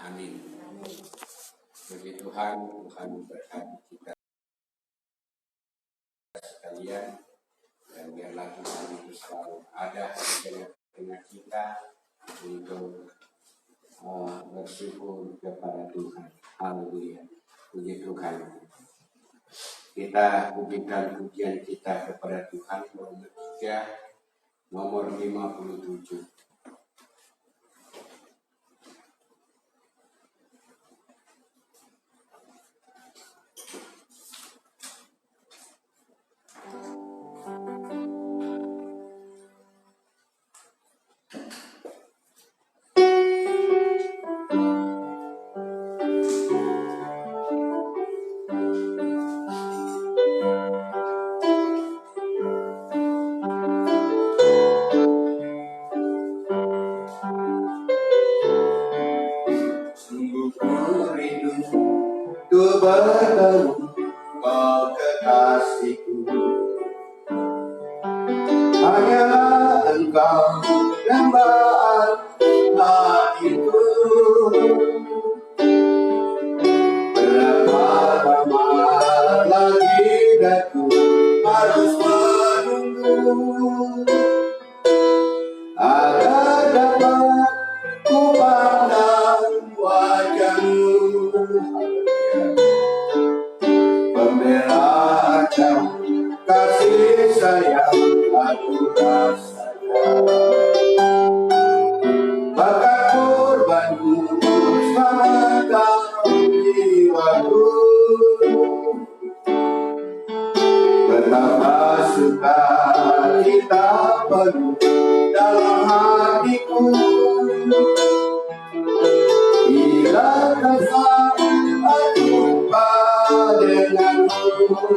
Amin. Puji Tuhan, Tuhan berkati kita sekalian, dan biarlah Tuhan itu selalu ada di tengah-tengah kita untuk bersyukur kepada Tuhan. Haleluya. Puji Tuhan. Kita pujikan pujian kita kepada Tuhan nomor 57. Bertemu kau kekasihku, hanyalah engkau dambaan hatiku. Berapa lama lagi aku harus menunggu agar dapat ku pandang wajahmu. Kasih sayang aku rasakan, bahkan korbanmu selamatkan jiwaku. Betapa suka kita penuh dalam hatiku bila kasar aku jumpa denganmu.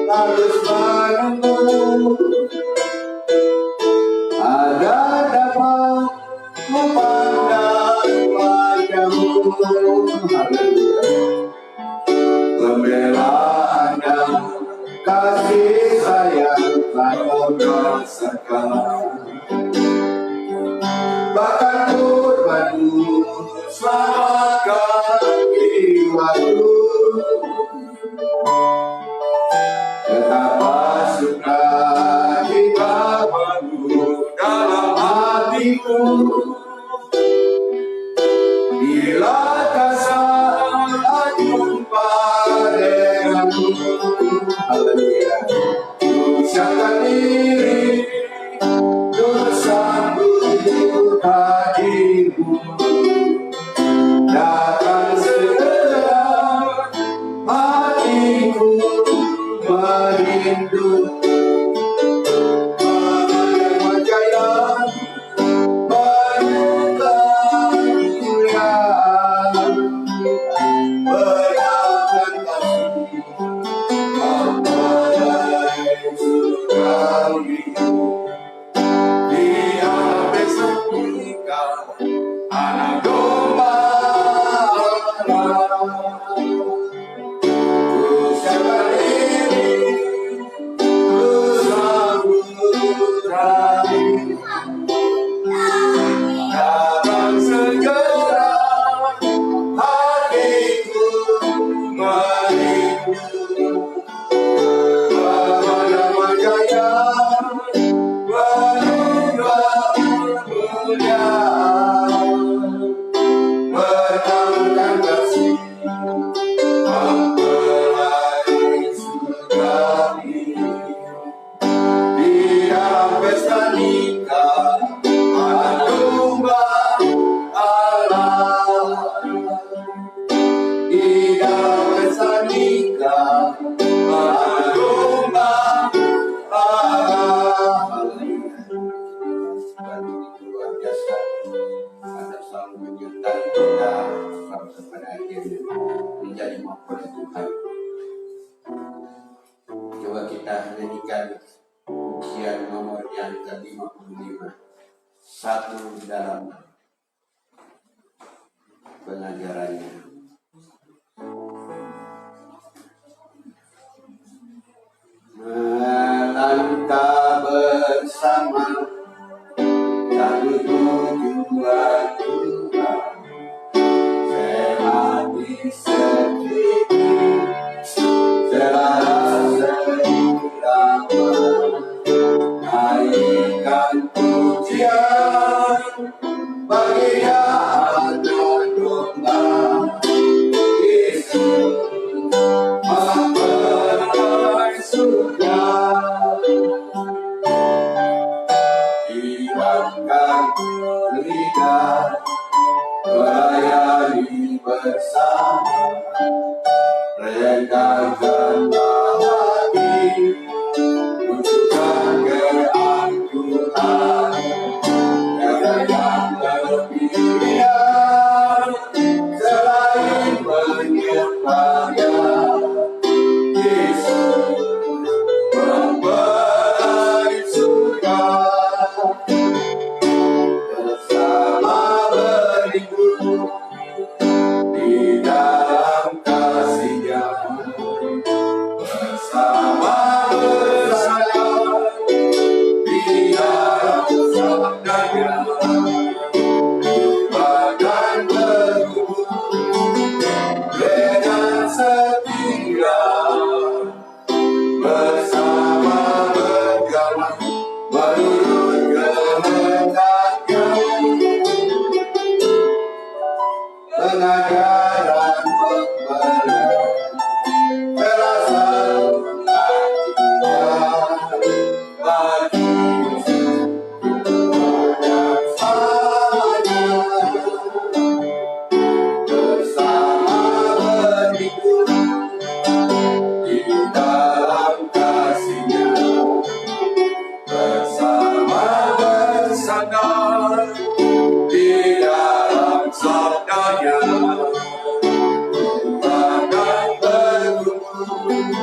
Harus menunggu agar dapat memandang wajahmu. Pembelaan dan kasih sayang kau rasakan, bahkan korbanmu selamatkan jiwaku. Betapa suka kita penuh dalam hatiku bila kasar jumpa denganmu. Haleluya. Siapkan diri untuk sambut hadirmu, datang segera hatiku merindu mengenang wajah yang nomor yang ke-55, satu dalam pengajarannya. Melangkah bersama satu tujuan Tuhan, sehati sedikit selasa irama, naikkan pujian bagi anak domba Yesus memberai surga. Hilangkan lidah melayani bersama, regangkanlah hati untukkan keangkuhan, tiada yang lebih selain menyembahnya. Yesus memberai surga, bersama berlindung di dalam kasih-Nya, bersama bersandar di dalam sabda-Nya, bahkan berhubung dengan setia, bersama berjalan menurut kehendak-Nya. Pengajaran pemberian terasa sukacita bagi banyak samanya, bersama berhidup di dalam kasih-Nya, bersama bersandar di dalam sabda-Nya, bahkan berhubung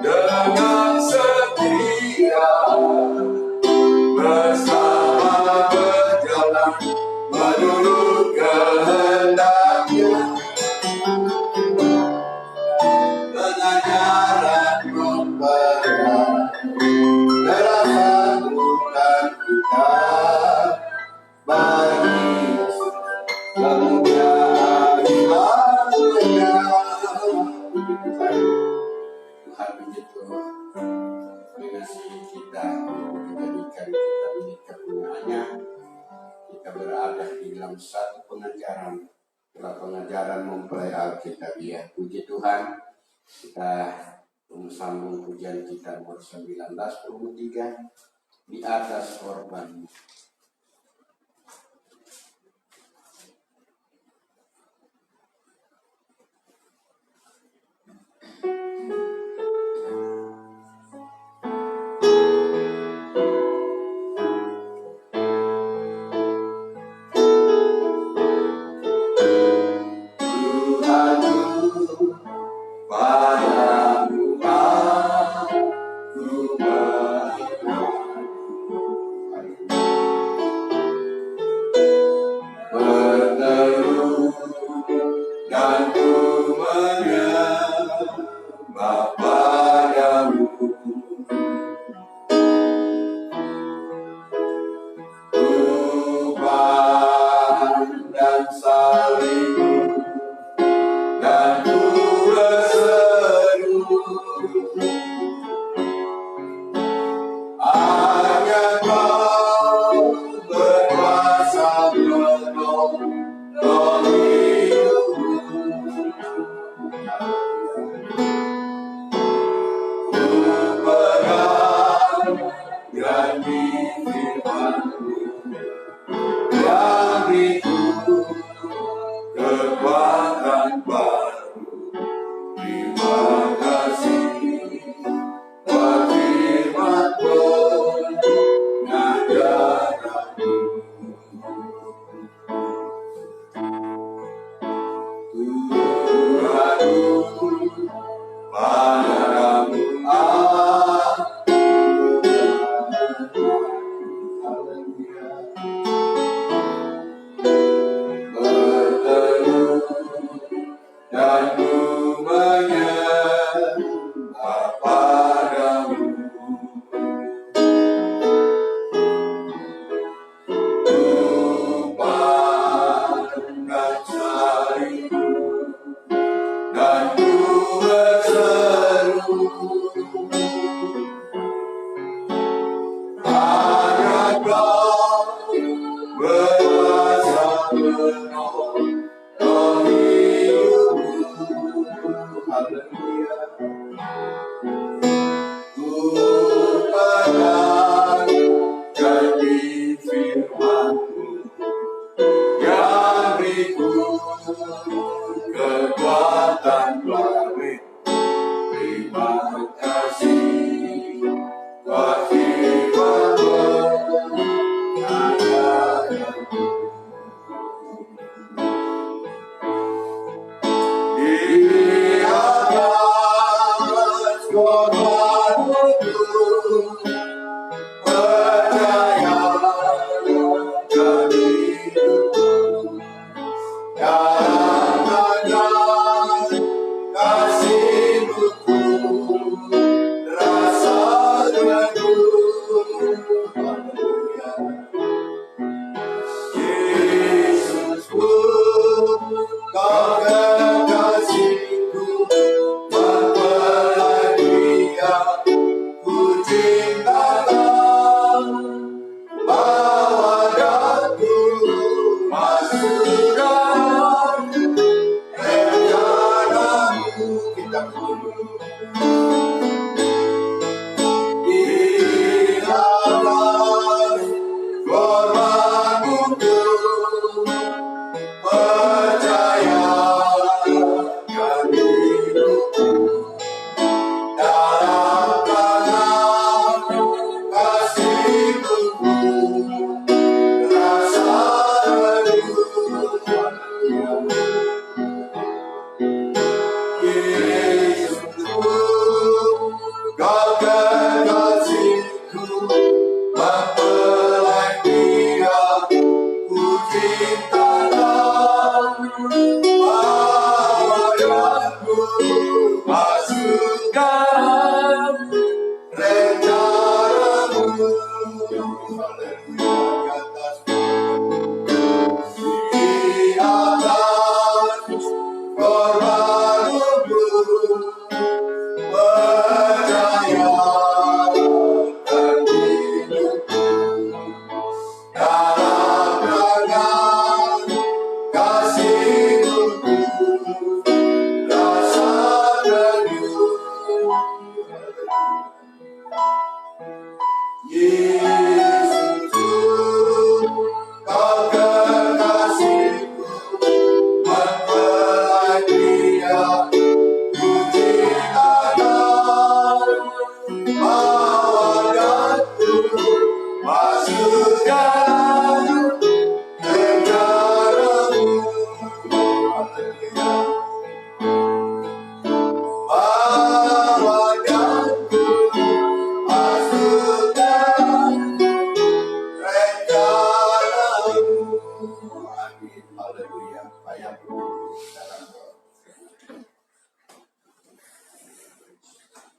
dengan setia, bersama berjalan menurut kehendak-Nya. Pengajaran pemberian terasa sukacita bagi kemuliaan namanya. Tuhan begitu mengasihi kita, menjadikan kita milik karunia-Nya. Kita berada di dalam satu pengajaran, adalah pengajaran mempelai Alkitabiah. Puji Tuhan, kita sambung pujian kita nomor 1923, di atas korban.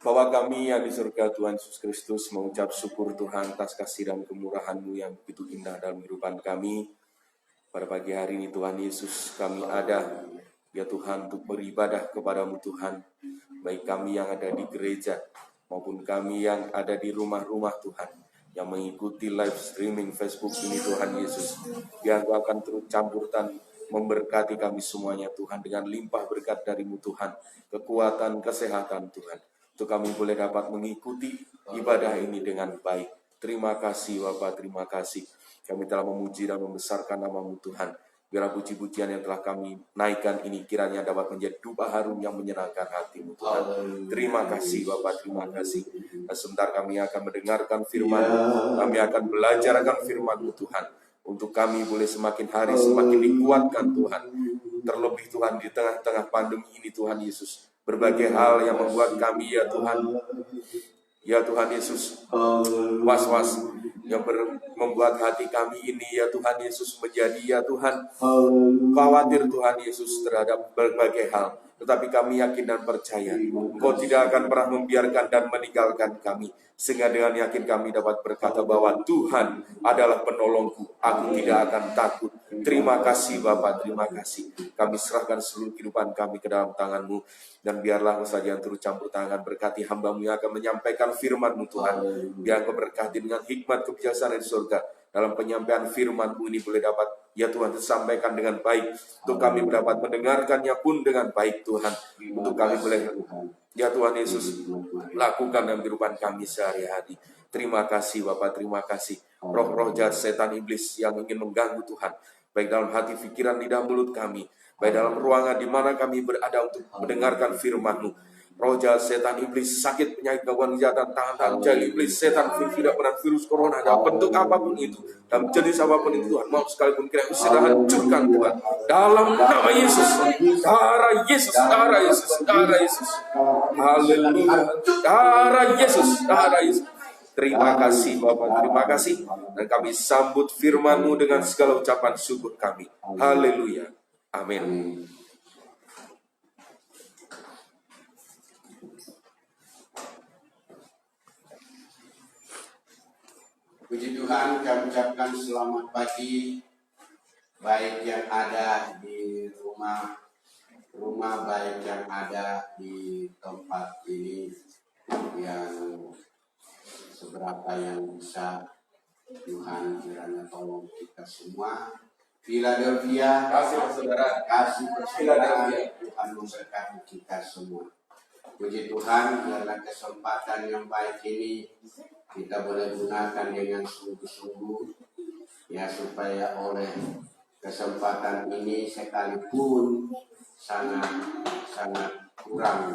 Bapa kami yang di surga, Tuhan Yesus Kristus, mengucap syukur Tuhan atas kasih dan kemurahan-Mu yang begitu indah dalam kehidupan kami. Pada pagi hari ini Tuhan Yesus, kami ada ya Tuhan untuk beribadah kepada-Mu Tuhan. Baik kami yang ada di gereja maupun kami yang ada di rumah-rumah Tuhan, yang mengikuti live streaming Facebook ini Tuhan Yesus. Biar Engkau akan turut campur dan memberkati kami semuanya Tuhan, dengan limpah berkat dari-Mu Tuhan, kekuatan, kesehatan Tuhan, untuk kami boleh dapat mengikuti ibadah ini dengan baik. Terima kasih Bapa, terima kasih. Kami telah memuji dan membesarkan nama-Mu Tuhan. Biarlah puji-pujian yang telah kami naikkan ini kiranya dapat menjadi dupa harum yang menyenangkan hati-Mu Tuhan. Terima kasih Bapa, terima kasih. Dan sebentar kami akan mendengarkan firman-Mu. Kami akan belajar akan firman-Mu Tuhan. Untuk kami boleh semakin hari semakin dikuatkan Tuhan. Terlebih Tuhan di tengah-tengah pandemi ini Tuhan Yesus. Berbagai hal yang membuat kami ya Tuhan Yesus was-was, yang membuat hati kami ini ya Tuhan Yesus menjadi ya Tuhan khawatir Tuhan Yesus terhadap berbagai hal. Tetapi kami yakin dan percaya Engkau tidak akan pernah membiarkan dan meninggalkan kami. Sehingga dengan yakin kami dapat berkata bahwa Tuhan adalah penolongku, aku tidak akan takut. Terima kasih Bapa, terima kasih. Kami serahkan seluruh kehidupan kami ke dalam tangan-Mu. Dan biarlah Engkau saja yang turut campur tangan, berkati hamba-Mu yang akan menyampaikan firman-Mu Tuhan. Biar Engkau berkati dengan hikmat kebijaksanaan di surga. dalam penyampaian firman-Mu ini boleh dapat, ya Tuhan, disampaikan dengan baik. Untuk kami dapat mendengarkannya pun dengan baik Tuhan. Untuk kami boleh, ya Tuhan Yesus, lakukan dalam kehidupan kami sehari-hari. Terima kasih Bapak, terima kasih. Roh-roh jahat setan iblis yang ingin mengganggu Tuhan, baik dalam hati, pikiran, lidah, mulut kami, baik dalam ruangan di mana kami berada untuk mendengarkan firman-Mu. Roh jahat setan iblis, sakit, penyakit, gangguan kejahatan, tangan jahat iblis, setan, tidak pernah virus corona, dalam bentuk apapun itu, dalam jenis apapun itu Tuhan, mau sekalipun kira usir dan hancurkan Tuhan, dalam nama Yesus, darah Yesus, darah Yesus, darah Yesus, haleluya, darah Yesus, darah Yesus. Terima kasih Bapak, terima kasih, dan kami sambut firman-Mu dengan segala ucapan syukur kami. Haleluya, amin. Puji Tuhan, kami ucapkan selamat pagi, baik yang ada di rumah baik yang ada di tempat ini, yang seberapa yang bisa Tuhan kiranya tolong kita semua. Philadelphia, Kasih saudara, kasih persaudaraan, Tuhan memberkati kita semua. Puji Tuhan, dalam kesempatan yang baik ini kita boleh gunakan dengan sungguh-sungguh, ya, supaya oleh kesempatan ini sekalipun sangat kurang,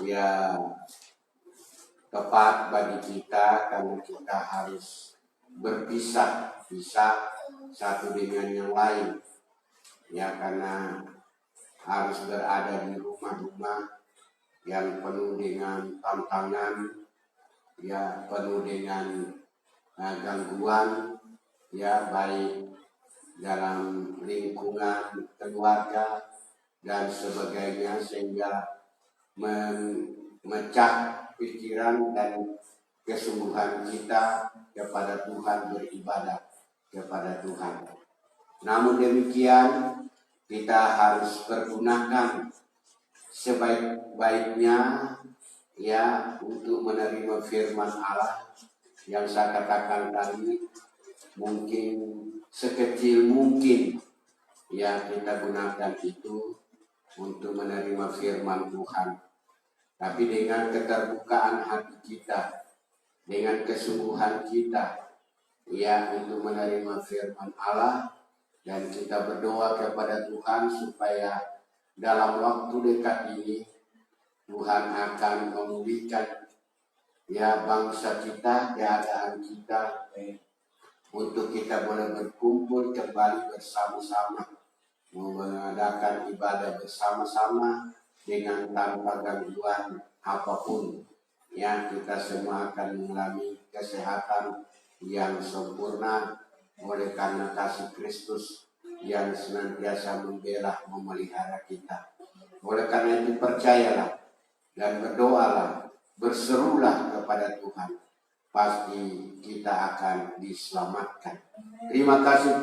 ya, tepat bagi kita, karena kita harus berpisah satu dengan yang lain, ya, karena harus berada di rumah-rumah yang penuh dengan tantangan, ya, penuh dengan gangguan, ya, baik dalam lingkungan keluarga dan sebagainya, sehingga memecah pikiran dan kesungguhan kita kepada Tuhan, beribadah kepada Tuhan. Namun demikian, kita harus pergunakan sebaik-baiknya, ya, untuk menerima firman Allah yang saya katakan tadi. Mungkin sekecil mungkin, ya, kita gunakan itu untuk menerima firman Tuhan. Tapi dengan keterbukaan hati kita, dengan kesungguhan kita, ya, untuk menerima firman Allah, dan kita berdoa kepada Tuhan supaya dalam waktu dekat ini Tuhan akan memulihkan, ya, bangsa kita, keadaan kita, untuk kita boleh berkumpul kembali bersama-sama, mengadakan ibadah bersama-sama dengan tanpa gangguan apapun. Ya, kita semua akan mengalami kesehatan yang sempurna oleh karena kasih Kristus yang senantiasa membela, memelihara kita. Oleh karena itu, percayalah dan berdoalah, berserulah kepada Tuhan, pasti kita akan diselamatkan. Terima kasih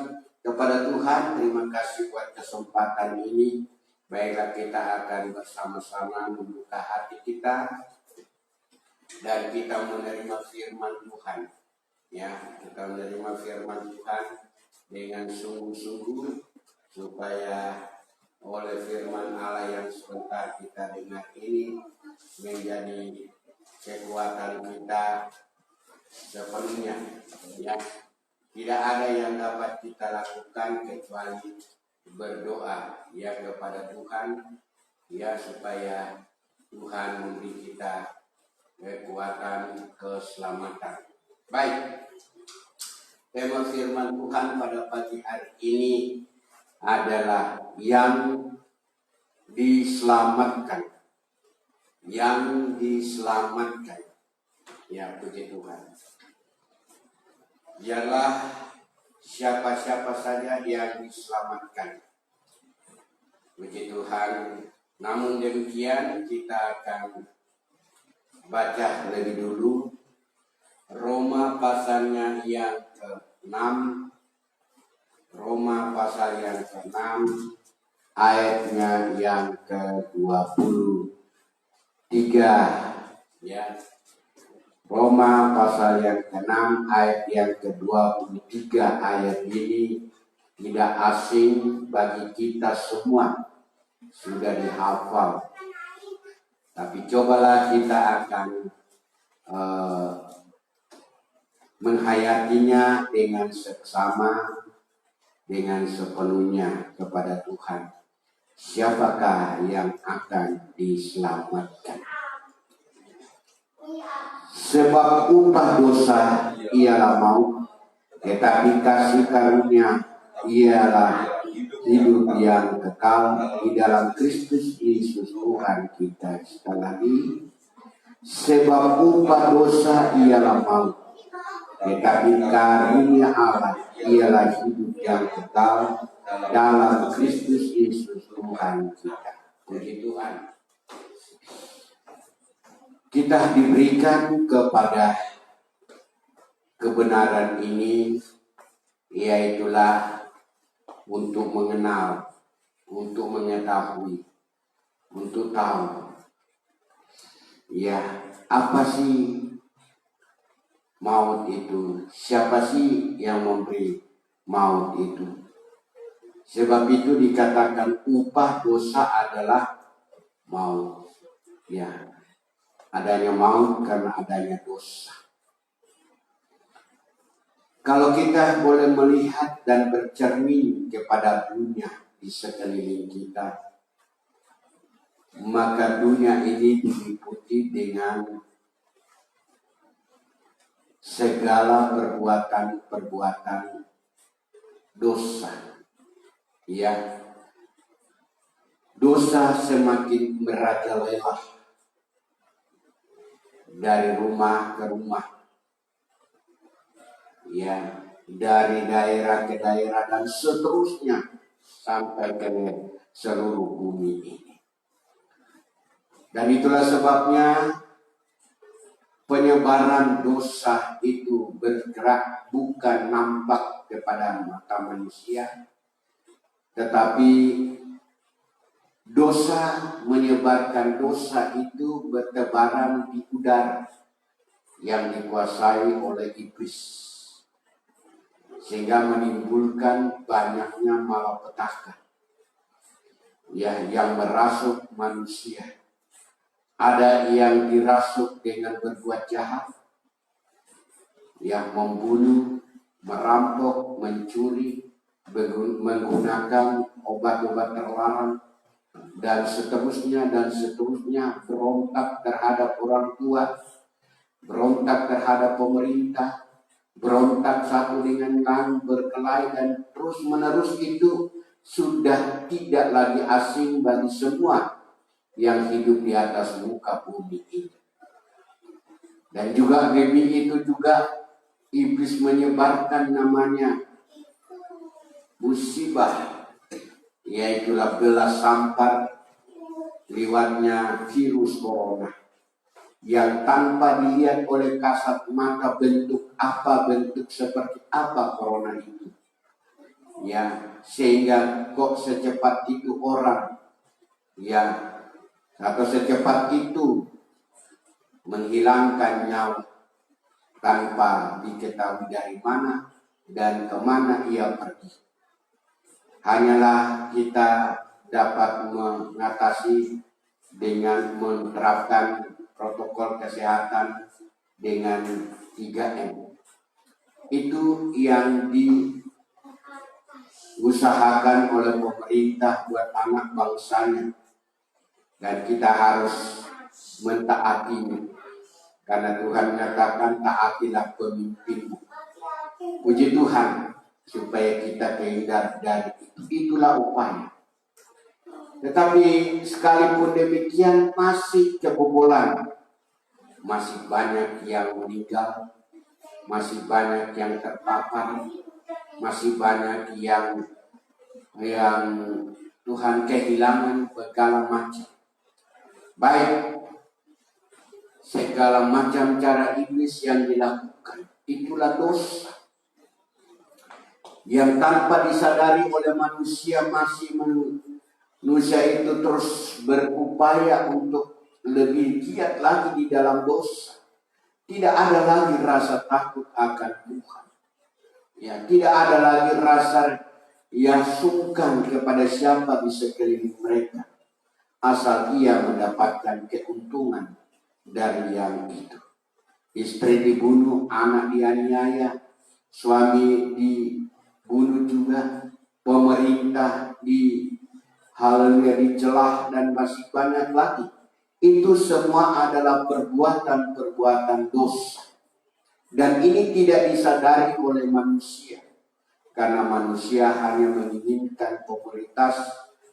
kepada Tuhan, terima kasih buat kesempatan ini. Baiklah, kita akan bersama-sama membuka hati kita dan kita menerima firman Tuhan. Ya, kita menerima firman Tuhan dengan sungguh-sungguh, supaya oleh firman Allah yang sebentar kita dengar ini menjadi kekuatan kita sepenuhnya. Ya, tidak ada yang dapat kita lakukan kecuali berdoa, ya, kepada Tuhan, ya, supaya Tuhan memberi kita kekuatan keselamatan. Baik, tema firman Tuhan pada pagi hari ini adalah yang diselamatkan. Yang diselamatkan. Ya, puji Tuhan. Ialah siapa-siapa saja yang diselamatkan. Puji Tuhan. Namun demikian, kita akan baca lebih dulu Roma pasalnya yang ke-6. Roma pasal yang ke-6 ayatnya yang ke-23, ya. Roma pasal yang ke-6 ayat yang ke-23 ayat ini tidak asing bagi kita semua, sudah dihafal. Tapi cobalah kita akan menghayatinya dengan seksama, dengan sepenuhnya kepada Tuhan. Siapakah yang akan diselamatkan? Sebab upah dosa ialah maut, tetapi kasih karunia ialah hidup yang kekal di dalam Kristus Yesus Tuhan kita. Sekali lagi, sebab upah dosa ialah maut, tetapi karunia Allah ialah hidup yang kekal dalam Kristus Yesus Tuhan kita. Puji Tuhan. Kita diberikan kepada kebenaran ini, yaitulah untuk mengenal, untuk mengetahui, untuk tahu. Ya, apa sih maut itu? Siapa sih yang memberi maut itu? Sebab itu dikatakan upah dosa adalah maut. Ya, adanya maut karena adanya dosa. Kalau kita boleh melihat dan bercermin kepada dunia di sekeliling kita, maka dunia ini diliputi dengan segala perbuatan-perbuatan dosa. Ya, dosa semakin merajalela dari rumah ke rumah. Ya, dari daerah ke daerah dan seterusnya sampai ke seluruh bumi ini. Dan itulah sebabnya penyebaran dosa itu bergerak bukan nampak kepada mata manusia, tetapi dosa menyebarkan dosa itu bertebaran di udara yang dikuasai oleh iblis, sehingga menimbulkan banyaknya malapetaka yang merasuk manusia. Ada yang dirasuk dengan berbuat jahat, yang membunuh, merampok, mencuri, menggunakan obat-obat terlarang, dan seterusnya, berontak terhadap orang tua, berontak terhadap pemerintah, berontak satu dengan lain, berkelahi, dan terus menerus. Itu sudah tidak lagi asing bagi semua yang hidup di atas muka bumi ini. Dan juga demi itu juga iblis menyebarkan namanya musibah, yaitulah bela sampar lewatnya virus corona, yang tanpa dilihat oleh kasat mata bentuk seperti apa corona itu. Ya, sehingga kok secepat itu orang atau secepat itu menghilangkan nyawa tanpa diketahui dari mana dan kemana ia pergi. Hanyalah kita dapat mengatasi dengan menerapkan protokol kesehatan dengan 3M. Itu yang diusahakan oleh pemerintah buat anak bangsanya, dan kita harus mentaatinya, karena Tuhan menyatakan taatilah pemimpinmu. Puji Tuhan, supaya kita terhindar dari itu. Itulah upaya. Tetapi sekalipun demikian masih kebobolan, masih banyak yang meninggal, masih banyak yang terpapar, masih banyak yang Tuhan kehilangan segala macam. Baik, segala macam cara iblis yang dilakukan, itulah dosa yang tanpa disadari oleh manusia. Manusia itu terus berupaya untuk lebih giat lagi di dalam dosa, tidak ada lagi rasa takut akan Tuhan. Ya, tidak ada lagi rasa yang sungkan kepada siapa di sekeliling mereka, asal ia mendapatkan keuntungan dari yang itu. Istri dibunuh, anak dianiaya, suami dibunuh juga, pemerintah dicelah, dan masih banyak lagi. Itu semua adalah perbuatan-perbuatan dosa. Dan ini tidak disadari oleh manusia. Karena manusia hanya menginginkan popularitas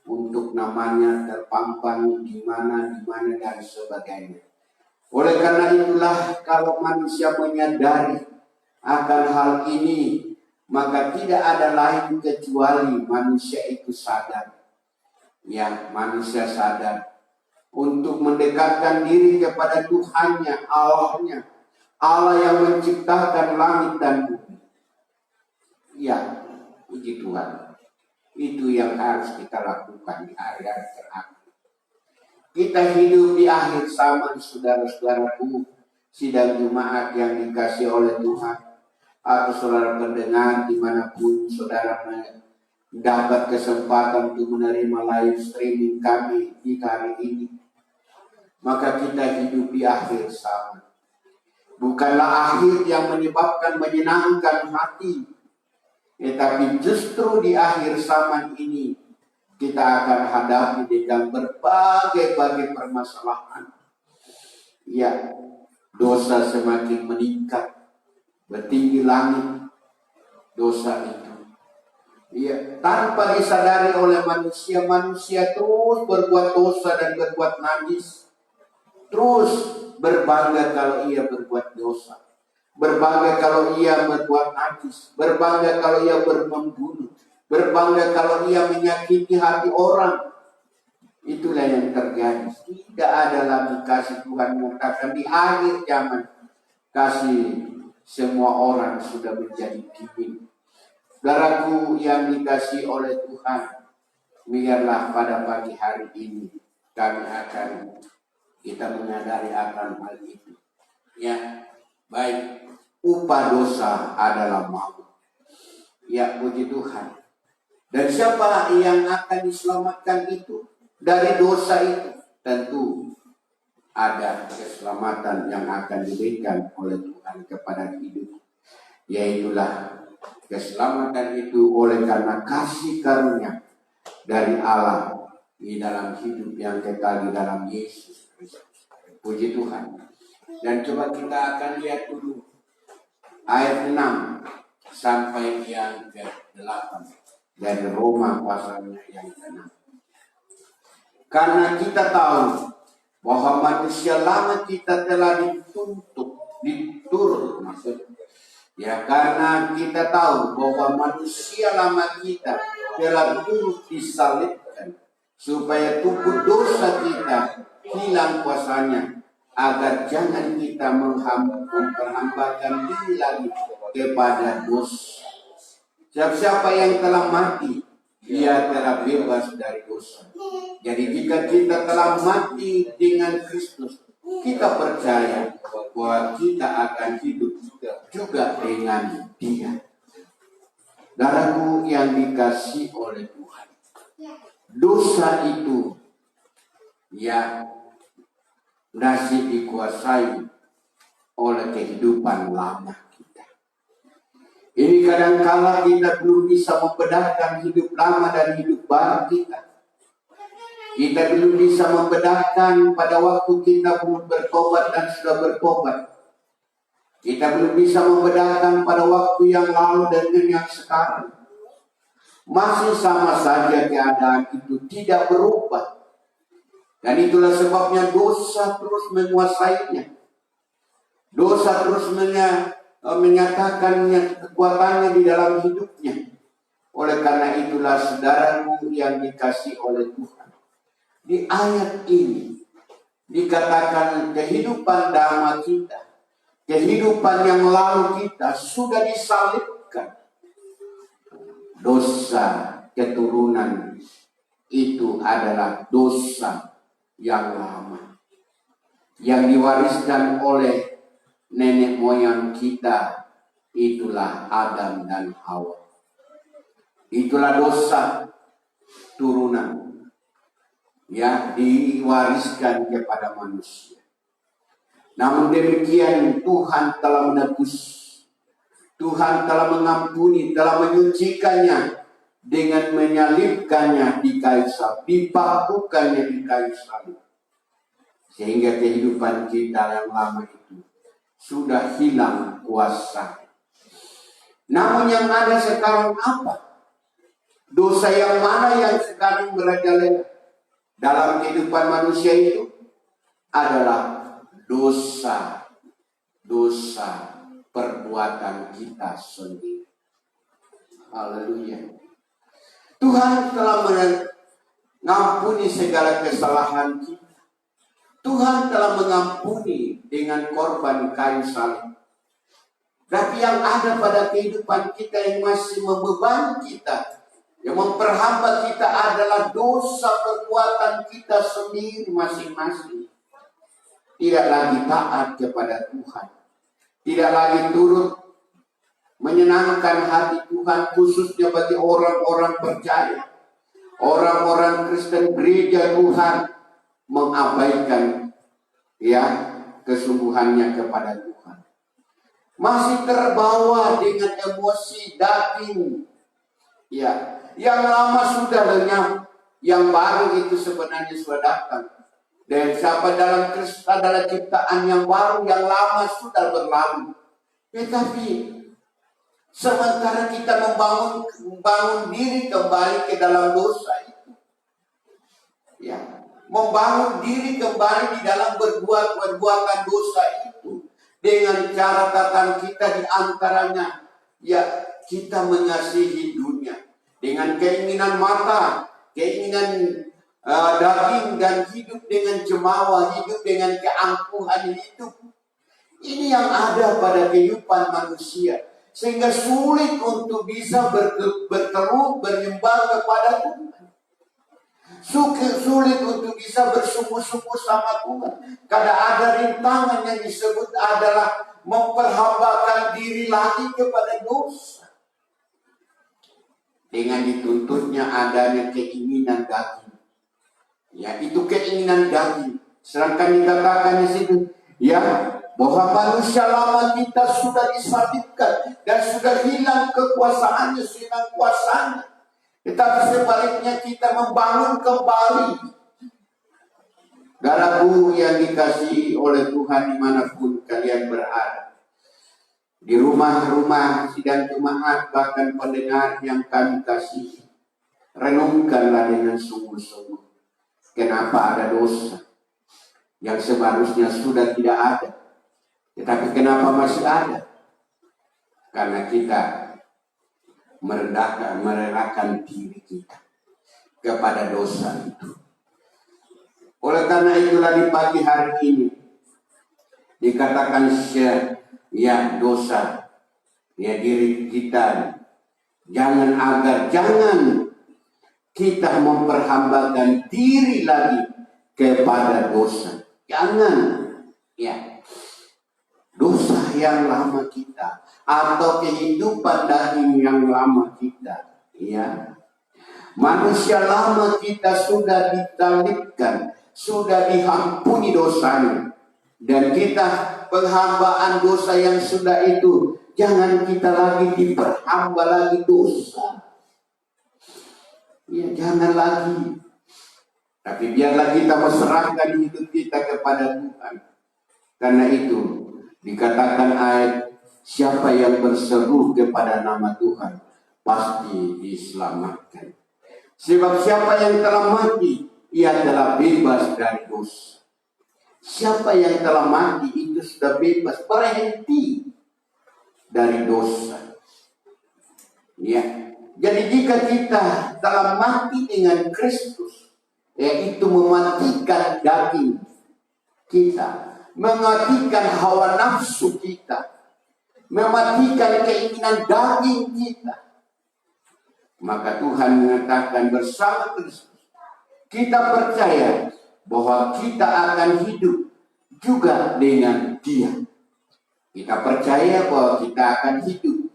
untuk namanya terpampang di mana dan sebagainya. Oleh karena itulah, kalau manusia menyadari akan hal ini, maka tidak ada lain kecuali manusia itu sadar. Ya, manusia sadar untuk mendekatkan diri kepada Tuhannya, Allahnya, Allah yang menciptakan langit dan bumi. Ya, puji Tuhan. Itu yang harus kita lakukan di hari-hari terakhir. Kita hidup di akhir zaman, saudara-saudaraku, sidang Jumat yang dikasih oleh Tuhan, atau saudara pendengar dimanapun saudara mendapat kesempatan untuk menerima live streaming kami di hari ini. Maka kita hidup di akhir zaman. Bukanlah akhir yang menyebabkan menyenangkan hati, tetapi justru di akhir zaman ini kita akan hadapi dengan berbagai permasalahan. Ya, dosa semakin meningkat, bertinggi langit dosa itu. Ya, tanpa disadari oleh manusia terus berbuat dosa dan berbuat najis. Terus berbangga kalau ia berbuat dosa. Berbangga kalau ia berbuat najis. Berbangga kalau ia membunuh. Berbangga kalau ia menyakiti hati orang. Itulah yang terjadi. Tidak ada lagi kasih Tuhan mengatakan di akhir zaman. Kasih semua orang sudah menjadi dingin. Saudaraku yang dikasih oleh Tuhan, biarlah pada pagi hari ini kita menyadari akan hal itu. Ya, baik, upah dosa adalah maut. Ya, puji Tuhan. Dan siapa yang akan diselamatkan itu dari dosa itu? Tentu ada keselamatan yang akan diberikan oleh Tuhan kepada hidup. Yaitulah keselamatan itu oleh karena kasih karunia dari Allah di dalam hidup yang kekal di dalam Yesus Kristus. Puji Tuhan. Dan coba kita akan lihat dulu ayat 6 sampai yang ke-8 dari Roma pasalnya yang ke-6. Karena kita tahu bahwa manusia lama kita telah diturut maksudnya. Ya, karena kita tahu bahwa manusia lama kita telah turut disalibkan supaya tubuh dosa kita hilang kuasanya, agar jangan kita memperhambakan diri lagi kepada dosa. Siapa yang telah mati, dia telah bebas dari dosa. Jadi jika kita telah mati dengan Kristus, kita percaya bahwa kita akan hidup juga dengan Dia. Saudaraku yang dikasih oleh Tuhan, dosa itu ya masih dikuasai oleh kehidupan lama kita. Ini kadang-kala kita belum bisa membedakan hidup lama dan hidup baru kita. Kita belum bisa membedakan pada waktu kita belum bertobat dan sudah bertobat. Kita belum bisa membedakan pada waktu yang lalu dengan yang sekarang. Masih sama saja keadaan itu tidak berubah. Dan itulah sebabnya dosa terus menguasainya. Dosa terus menyatakan kekuatannya di dalam hidupnya. Oleh karena itulah saudaraku yang dikasih oleh Tuhan. Di ayat ini dikatakan kehidupan damai kita, kehidupan yang lalu kita sudah disalibkan. Dosa keturunan itu adalah dosa yang lama, yang diwariskan oleh nenek moyang kita itulah Adam dan Hawa. Itulah dosa turunan yang diwariskan kepada manusia. Namun demikian Tuhan telah menebus, Tuhan telah mengampuni, telah menyucikannya dengan menyalibkannya di kayu salib, dipakukannya di kayu salib. Sehingga kehidupan kita yang lama itu sudah hilang kuasa. Namun yang ada sekarang apa? Dosa yang mana yang sekarang merajalela dalam kehidupan manusia itu adalah dosa perbuatan kita sendiri. Haleluya. Tuhan telah mengampuni segala kesalahan kita. Tuhan telah mengampuni dengan korban kayu salib. Tapi yang ada pada kehidupan kita yang masih membebani kita, yang memperhambat kita adalah dosa perbuatan kita sendiri masing-masing. Tidak lagi taat kepada Tuhan. Tidak lagi turut menyenangkan hati Tuhan, khususnya bagi orang-orang percaya. Orang-orang Kristen gereja Tuhan mengabaikan kesungguhannya kepada Tuhan. Masih terbawa dengan emosi daging. Yang lama sudah lenyap, yang baru itu sebenarnya sudah datang. Dan siapa dalam Kristus adalah ciptaan yang baru, yang lama sudah berlalu. Tetapi sementara kita membangun diri kembali ke dalam dosa itu, membangun diri kembali di dalam perbuatan dosa itu dengan cara catatan kita di antaranya, kita mengasihi dunia dengan keinginan mata, keinginan daging, dan hidup dengan cemawa, hidup dengan keangkuhan hidup. Ini yang ada pada kehidupan manusia, sehingga sulit untuk bisa berteruh menyembah kepada Tuhan. Sulit untuk bisa bersungguh-sungguh sama Tuhan. Karena ada rintangan yang disebut adalah memperhambakan diri lagi kepada dosa. Dengan dituntutnya adanya keinginan daging. Itu keinginan daging. Sedangkan dikatakan di situ, bahwa manusia lama kita sudah disalibkan dan sudah hilang kekuasaannya, hilang kuasanya. Tetapi sebaliknya kita membangun kembali. Darahku yang dikasihi oleh Tuhan dimanapun kalian berada. Di rumah-rumah sidang jemaat, bahkan pendengar yang kami kasihi. Renungkanlah dengan sungguh-sungguh. Kenapa ada dosa yang seharusnya sudah tidak ada, tetapi kenapa masih ada? Karena kita merelakan diri kita kepada dosa itu. Oleh karena itulah di pagi hari ini dikatakan dosa diri kita, jangan kita memperhambakan diri lagi kepada dosa. Jangan dosa yang lama kita atau kehidupan daging yang lama kita, manusia lama kita sudah ditalibkan, sudah diampuni dosanya, dan kita penghambaan dosa yang sudah itu, jangan kita lagi diperhamba lagi dosa. Jangan lagi. Tapi biarlah kita menyerahkan hidup kita kepada Tuhan. Karena itu dikatakan ayat, siapa yang berseru kepada nama Tuhan pasti diselamatkan. Sebab siapa yang telah mati, ia telah bebas dari dosa. Siapa yang telah mati itu sudah bebas, berhenti dari dosa. Jadi jika kita telah mati dengan Kristus, yaitu mematikan daging kita, mematikan hawa nafsu kita, mematikan keinginan daging kita, maka Tuhan mengatakan bersama Kristus kita percaya bahwa kita akan hidup juga dengan Dia. Kita percaya bahwa kita akan hidup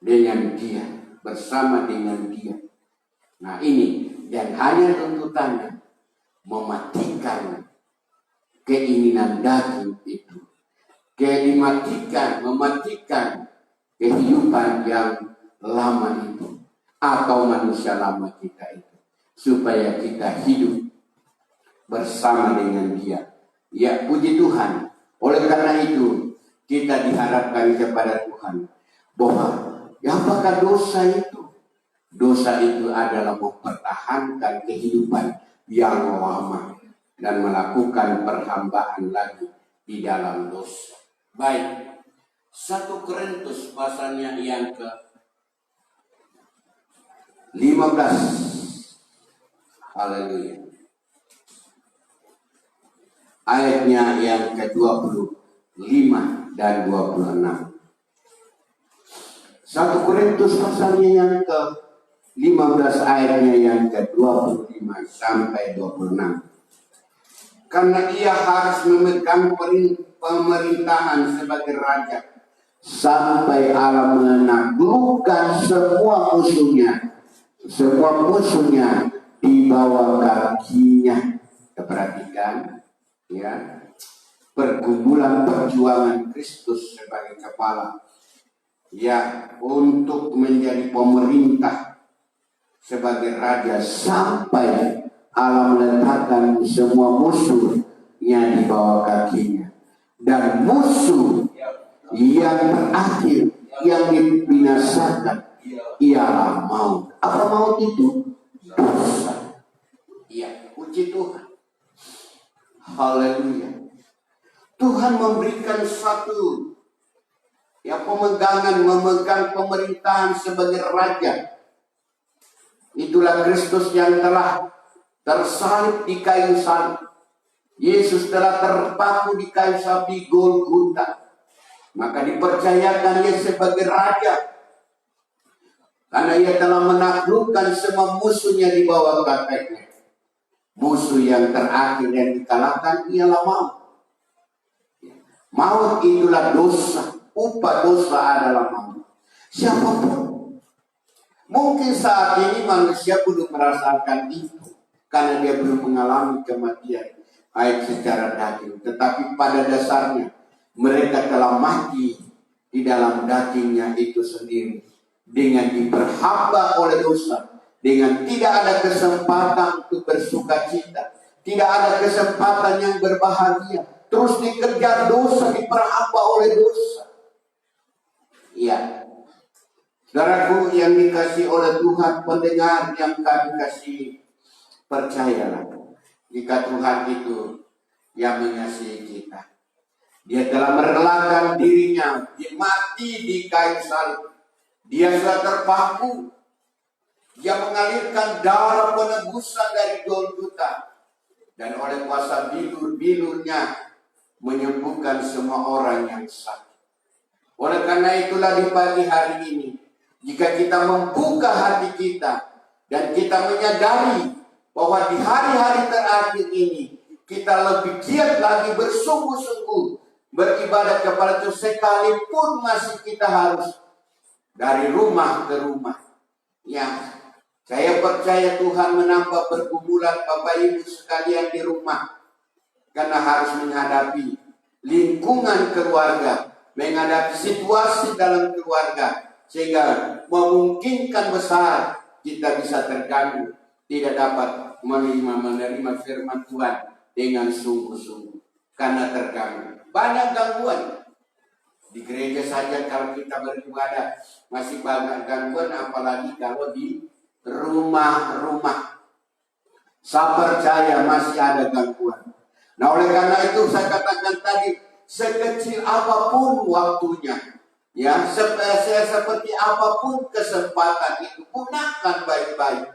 dengan Dia, bersama dengan Dia. Nah ini, dan hanya tuntutannya mematikan keinginan daging itu, mematikan kehidupan yang lama itu, atau manusia lama kita itu, supaya kita hidup bersama dengan Dia. Ya, puji Tuhan. Oleh karena itu, kita diharapkan kepada Tuhan bahwa apakah dosa itu? Dosa itu adalah mempertahankan kehidupan yang lama dan melakukan perhambaan lagi di dalam dosa. Baik, 1 Korintus pasalnya yang ke-15. Haleluya. Ayatnya yang ke-25 dan 26. 1 Korintus pasalnya yang ke-15 ayatnya yang ke-25 sampai 26. Karena ia harus memegang pemerintahan sebagai raja sampai Allah menaklukkan semua musuhnya di bawah kakinya. Perhatikan ya, pergumulan perjuangan Kristus sebagai kepala, ya, untuk menjadi pemerintah sebagai raja sampai Allah meletakkan semua musuhnya di bawah kakinya. Dan musuh yang terakhir yang dibinasakan ialah maut. Apa maut itu? Dosa. Ya, puji Tuhan. Haleluya. Tuhan memberikan satu memegang pemerintahan sebagai raja. Itulah Kristus yang telah tersalib di kayu salib. Yesus telah terpaku di kayu salib di Golgota. Maka dipercayakan Ia sebagai raja, karena Ia telah menaklukkan semua musuhnya di bawah kakinya. Musuh yang terakhir yang dikalahkan ialah maut. Maut itulah dosa. Upah dosa adalah maut. Siapapun. Mungkin saat ini manusia belum merasakan itu, karena dia belum mengalami kematian secara daging. Tetapi pada dasarnya mereka telah mati di dalam dagingnya itu sendiri, dengan diperhamba oleh dosa, dengan tidak ada kesempatan untuk bersuka cita, tidak ada kesempatan yang berbahagia, terus dikejar dosa, diperhamba oleh dosa. Iya, saudaraku yang dikasih oleh Tuhan, pendengar yang kami kasih, percayalah, jika Tuhan itu yang mengasihi kita, Dia telah merelakan dirinya, Dia mati di kayu salib. Dia sudah terpaku. Dia mengalirkan darah penebusan dari Golgota. Dan oleh kuasa bilur-bilurnya menyembuhkan semua orang yang sakit. Oleh karena itulah di pagi hari ini, jika kita membuka hati kita dan kita menyadari bahwa di hari-hari terakhir ini kita lebih giat lagi bersungguh-sungguh beribadah kepada Tuhan, sekalipun masih kita harus dari rumah ke rumah. Ya, saya percaya Tuhan menambah pergumulan Bapak Ibu sekalian di rumah, karena harus menghadapi lingkungan keluarga, menghadapi situasi dalam keluarga, sehingga memungkinkan besar kita bisa terganggu, tidak dapat menerima firman Tuhan dengan sungguh-sungguh karena terganggu. Banyak gangguan di gereja saja, kalau kita beribadah masih banyak gangguan, apalagi kalau di rumah-rumah. Saya percaya masih ada gangguan. Nah, oleh karena itu saya katakan tadi, sekecil apapun waktunya, ya, seperti apapun kesempatan itu, gunakan baik-baik.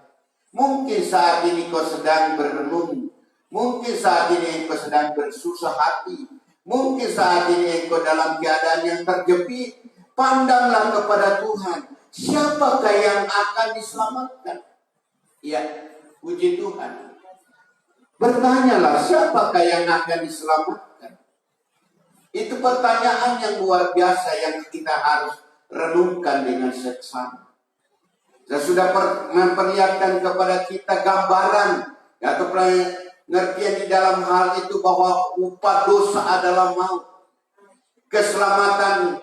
Mungkin saat ini kau sedang berenung, mungkin saat ini kau sedang bersusah hati, mungkin saat ini engkau dalam keadaan yang terjepit. Pandanglah kepada Tuhan. Siapakah yang akan diselamatkan? Ya, puji Tuhan. Bertanyalah, siapakah yang akan diselamatkan? Itu pertanyaan yang luar biasa yang kita harus renungkan dengan seksama. Saya sudah memperlihatkan kepada kita gambaran atau pengertian di dalam hal itu bahwa upah dosa adalah maut. Keselamatan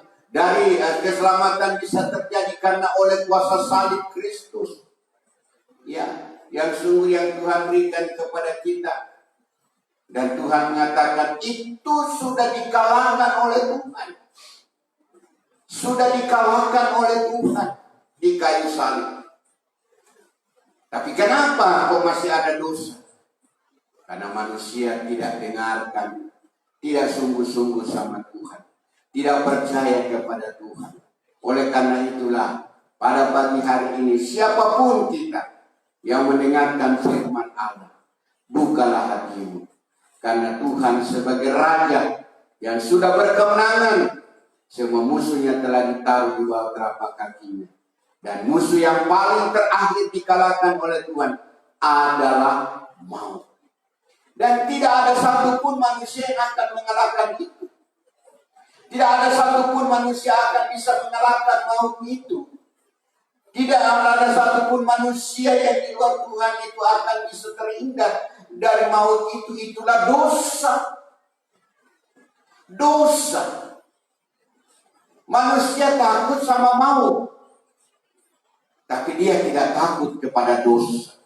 bisa terjadi karena oleh kuasa salib Kristus. Ya, yang sungguh yang Tuhan berikan kepada kita. Dan Tuhan mengatakan itu sudah dikalahkan oleh Tuhan. Sudah dikalahkan oleh Tuhan di kayu salib. Tapi kenapa kok masih ada dosa? Karena manusia tidak dengarkan, tidak sungguh-sungguh sama Tuhan, tidak percaya kepada Tuhan. Oleh karena itulah pada pagi hari ini siapapun kita yang mendengarkan firman Allah, bukalah hatimu. Karena Tuhan sebagai Raja yang sudah berkemenangan, semua musuhnya telah ditaruh di bawah telapak kakinya. Dan musuh yang paling terakhir dikalahkan oleh Tuhan adalah maut. Dan tidak ada satupun manusia yang akan mengalahkan itu. Tidak ada satupun manusia akan bisa mengalahkan maut itu. Tidak ada satupun manusia yang di luar Tuhan itu akan bisa terhindar dari maut itu. Itulah dosa. Dosa. Manusia takut sama maut, tapi dia tidak takut kepada dosa.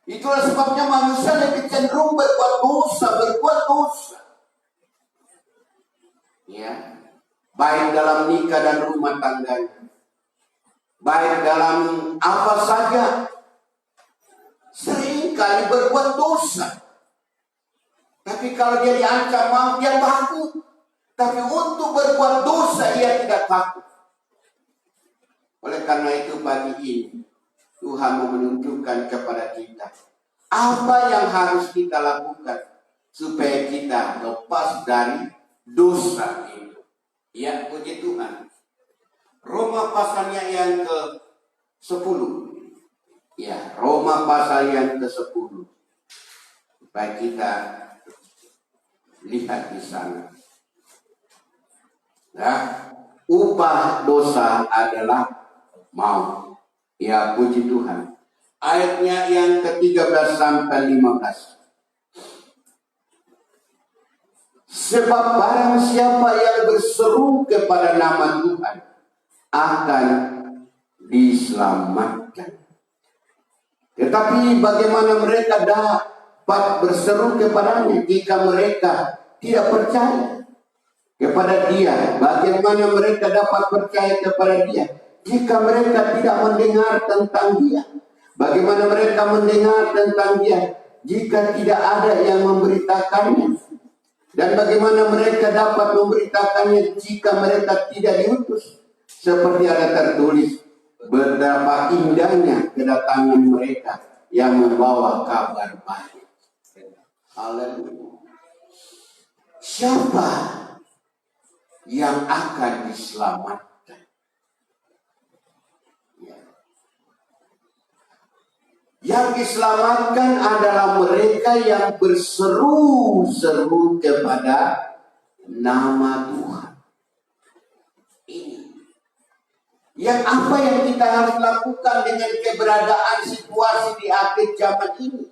Itulah sebabnya manusia lebih cenderung berbuat dosa. Ya, baik dalam nikah dan rumah tangganya, baik dalam apa saja, seringkali berbuat dosa. Tapi kalau dia diancam maut, dia takut. Tapi untuk berbuat dosa, ia tidak takut. Oleh karena itu pagi ini, Tuhan mau menunjukkan kepada kita apa yang harus kita lakukan supaya kita lepas dari dosa itu. Ya, puji Tuhan. Roma pasalnya yang ke-10. Ya, Roma pasal yang ke-10. Baik kita lihat di sana. Nah, upah dosa adalah maut. Ya, puji Tuhan. Ayatnya yang ke-13 sampai 15. Sebab barang siapa yang berseru kepada nama Tuhan akan diselamatkan. Tetapi bagaimana mereka dapat berseru kepadanya jika mereka tidak percaya kepada Dia? Bagaimana mereka dapat percaya kepada Dia jika mereka tidak mendengar tentang Dia? Bagaimana mereka mendengar tentang Dia jika tidak ada yang memberitakannya? Dan bagaimana mereka dapat memberitakannya jika mereka tidak diutus? Seperti ada tertulis, betapa indahnya kedatangan mereka yang membawa kabar baik. Haleluya. Siapa yang akan diselamatkan? Ya. Yang diselamatkan adalah mereka yang berseru-seru kepada nama Tuhan. Ini. Yang apa yang kita harus lakukan dengan keberadaan situasi di akhir zaman ini?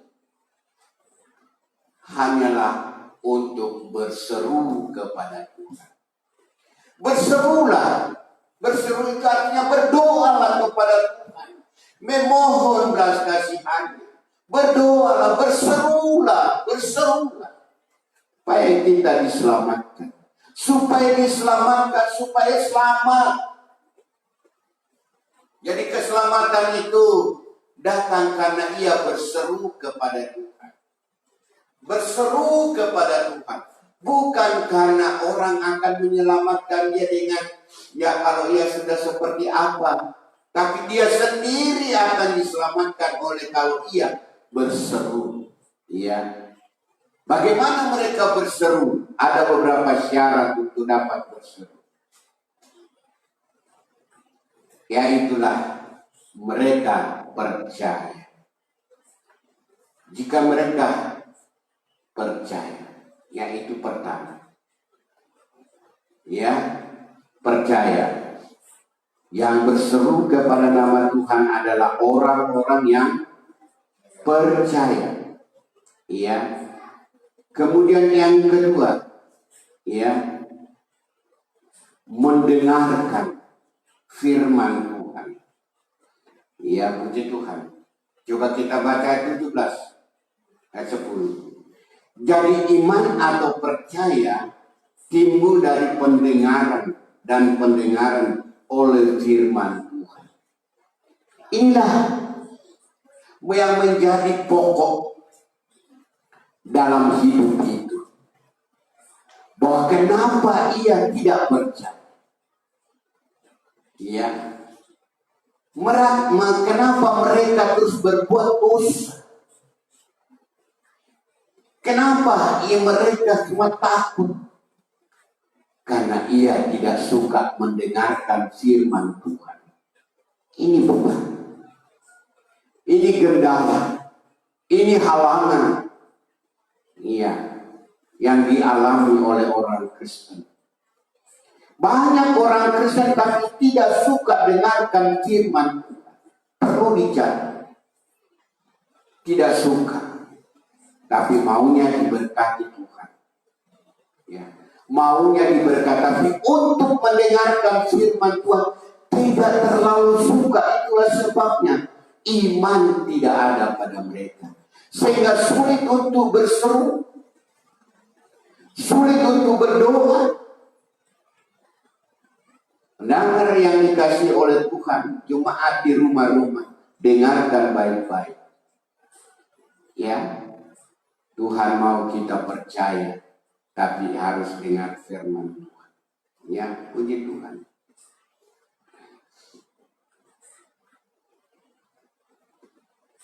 Hanyalah untuk berseru kepada Tuhan. Berserulah. Berseru itu artinya berdoalah kepada Tuhan. Memohon belas kasihannya. Berdoalah, berserulah. Supaya kita diselamatkan. Supaya selamat. Jadi keselamatan itu datang karena ia berseru kepada Tuhan. Berseru kepada Tuhan. Bukan karena orang akan menyelamatkan dia dengan, ya kalau ia sudah seperti apa. Tapi dia sendiri akan diselamatkan oleh kalau ia berseru. Ya. Bagaimana mereka berseru? Ada beberapa syarat untuk dapat berseru. Yaitulah mereka percaya. Jika mereka percaya, yaitu pertama, ya, percaya. Yang berseru kepada nama Tuhan adalah orang-orang yang percaya. Ya. Kemudian yang kedua, ya, mendengarkan firman Tuhan. Ya, puji Tuhan. Coba kita baca ayat 17 ayat 10. Jadi iman atau percaya timbul dari pendengaran dan pendengaran oleh firman Tuhan. Inilah yang menjadi pokok dalam hidup itu. Bahwa kenapa ia tidak percaya? Ya. Kenapa mereka terus berbuat dosa? Kenapa mereka cuma takut? Karena ia tidak suka mendengarkan firman Tuhan. Ini beban. Ini kendala. Ini halangan. Iya, yang dialami oleh orang Kristen. Banyak orang Kristen tapi tidak suka dengarkan firman Tuhan. Perlu dicari. Tidak suka. Tapi maunya diberkati Tuhan. Ya. Maunya diberkati. Tapi untuk mendengarkan firman Tuhan tidak terlalu suka. Itulah sebabnya iman tidak ada pada mereka. Sehingga sulit untuk berseru. Sulit untuk berdoa. Pendengar yang dikasih oleh Tuhan, jemaat di rumah-rumah, dengarkan baik-baik. Ya, Tuhan mau kita percaya, tapi harus dengar firman Tuhan. Ya, puji Tuhan.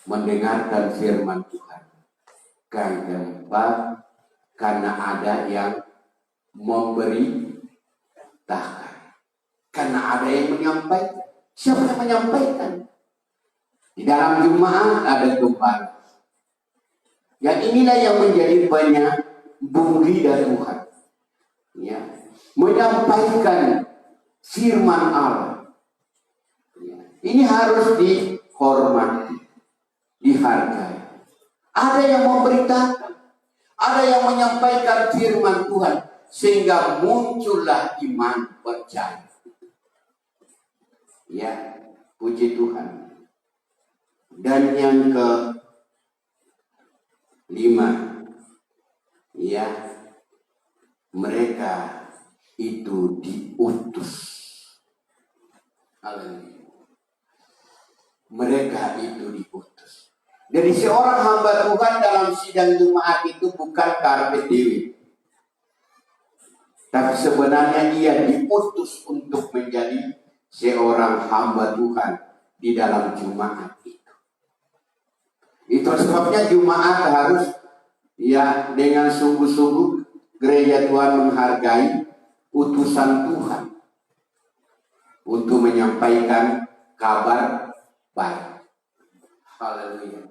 Mendengarkan firman Tuhan. Kan keempat, karena ada yang memberitakan. Karena ada yang menyampaikan. Siapa yang menyampaikan? Di dalam jemaat ada gembala. Yang inilah yang menjadi banyak budi dari Tuhan. Ya. Menyampaikan firman Allah. Ya. Ini harus dihormati, dihargai. Ada yang memberitakan, ada yang menyampaikan firman Tuhan, sehingga muncullah iman percaya. Ya, puji Tuhan. Dan yang kelima, ya, mereka itu diutus. Haleluya. Mereka itu diutus. Jadi seorang hamba Tuhan dalam sidang jemaat itu bukan karpet dewi. Tapi sebenarnya ia diutus untuk menjadi seorang hamba Tuhan di dalam jemaat itu. Itu sebabnya jemaat harus ya dengan sungguh-sungguh gereja Tuhan menghargai utusan Tuhan untuk menyampaikan kabar baik. Haleluya.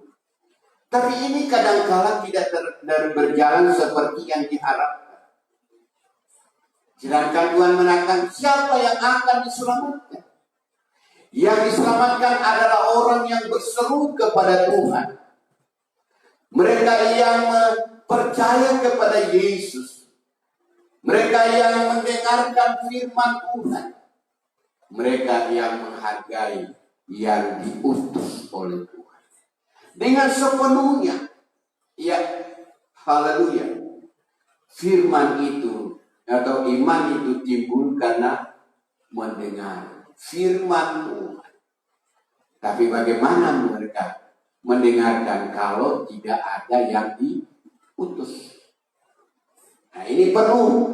Tapi ini kadang-kala tidak berjalan seperti yang diharapkan. Sedangkan Tuhan mengatakan siapa yang akan diselamatkan? Yang diselamatkan adalah orang yang berseru kepada Tuhan. Mereka yang percaya kepada Yesus. Mereka yang mendengarkan firman Tuhan. Mereka yang menghargai yang diutus oleh Tuhan. Dengan sepenuhnya. Ya, haleluya. Firman itu atau iman itu timbul karena mendengar firman Tuhan. Tapi bagaimana mereka mendengarkan kalau tidak ada yang diutus? Nah, ini perlu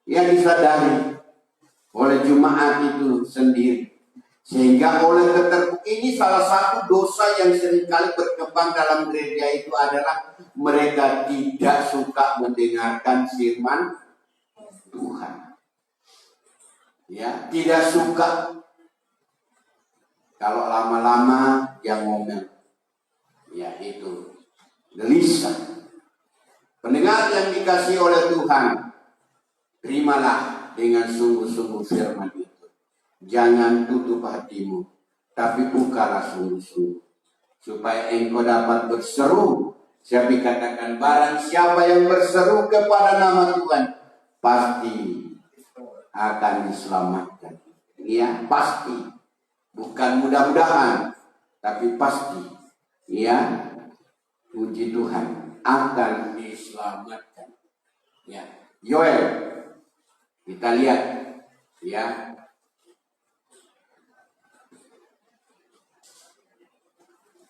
yang disadari oleh jemaat itu sendiri. Sehingga oleh ini salah satu dosa yang seringkali berkembang dalam gereja itu adalah mereka tidak suka mendengarkan firman Tuhan. Ya, tidak suka kalau lama-lama yang ngomel. Ya, itu gelisah. Pendengar yang dikasih oleh Tuhan, terimalah dengan sungguh-sungguh firman itu. Jangan tutup hatimu, tapi bukalah sungguh-sungguh. Supaya engkau dapat berseru. Saya katakan, barang siapa yang berseru kepada nama Tuhan, pasti akan diselamatkan. Ya, pasti. Bukan mudah-mudahan, tapi pasti. Ya, puji Tuhan, akan diselamatkan. Ya, Yoel, kita lihat, ya,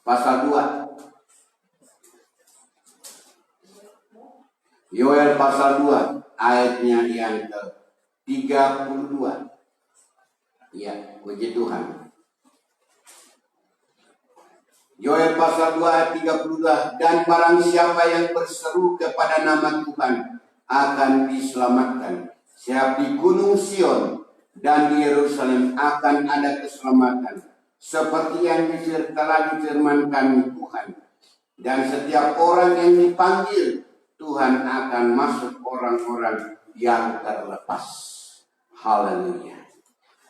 pasal 2. Yoel pasal 2, ayatnya yang ke-32. Ya, puji Tuhan. Yoel pasal 2 ayat 32. Dan barang siapa yang berseru kepada nama Tuhan akan diselamatkan. Siap di Gunung Sion dan di Yerusalem akan ada keselamatan. Seperti yang telah difirmankan Tuhan. Dan setiap orang yang dipanggil, Tuhan akan masuk orang-orang yang terlepas. Haleluya.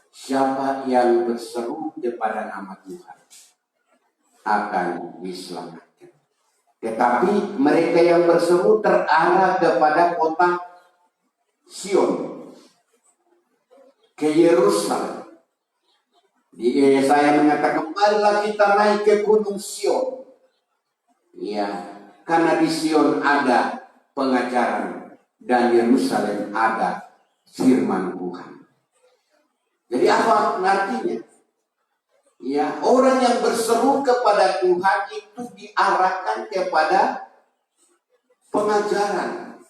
Siapa yang berseru kepada nama Tuhan akan diselamatkan. Tetapi mereka yang berseru terarah kepada kota Sion, ke Yerusalem. Di Yesaya mengatakan, marilah kita naik ke gunung Sion. Ya, karena di Sion ada pengajaran dan Yerusalem ada firman Tuhan. Jadi apa artinya? Ya, orang yang berseru kepada Tuhan itu diarahkan kepada pengajaran.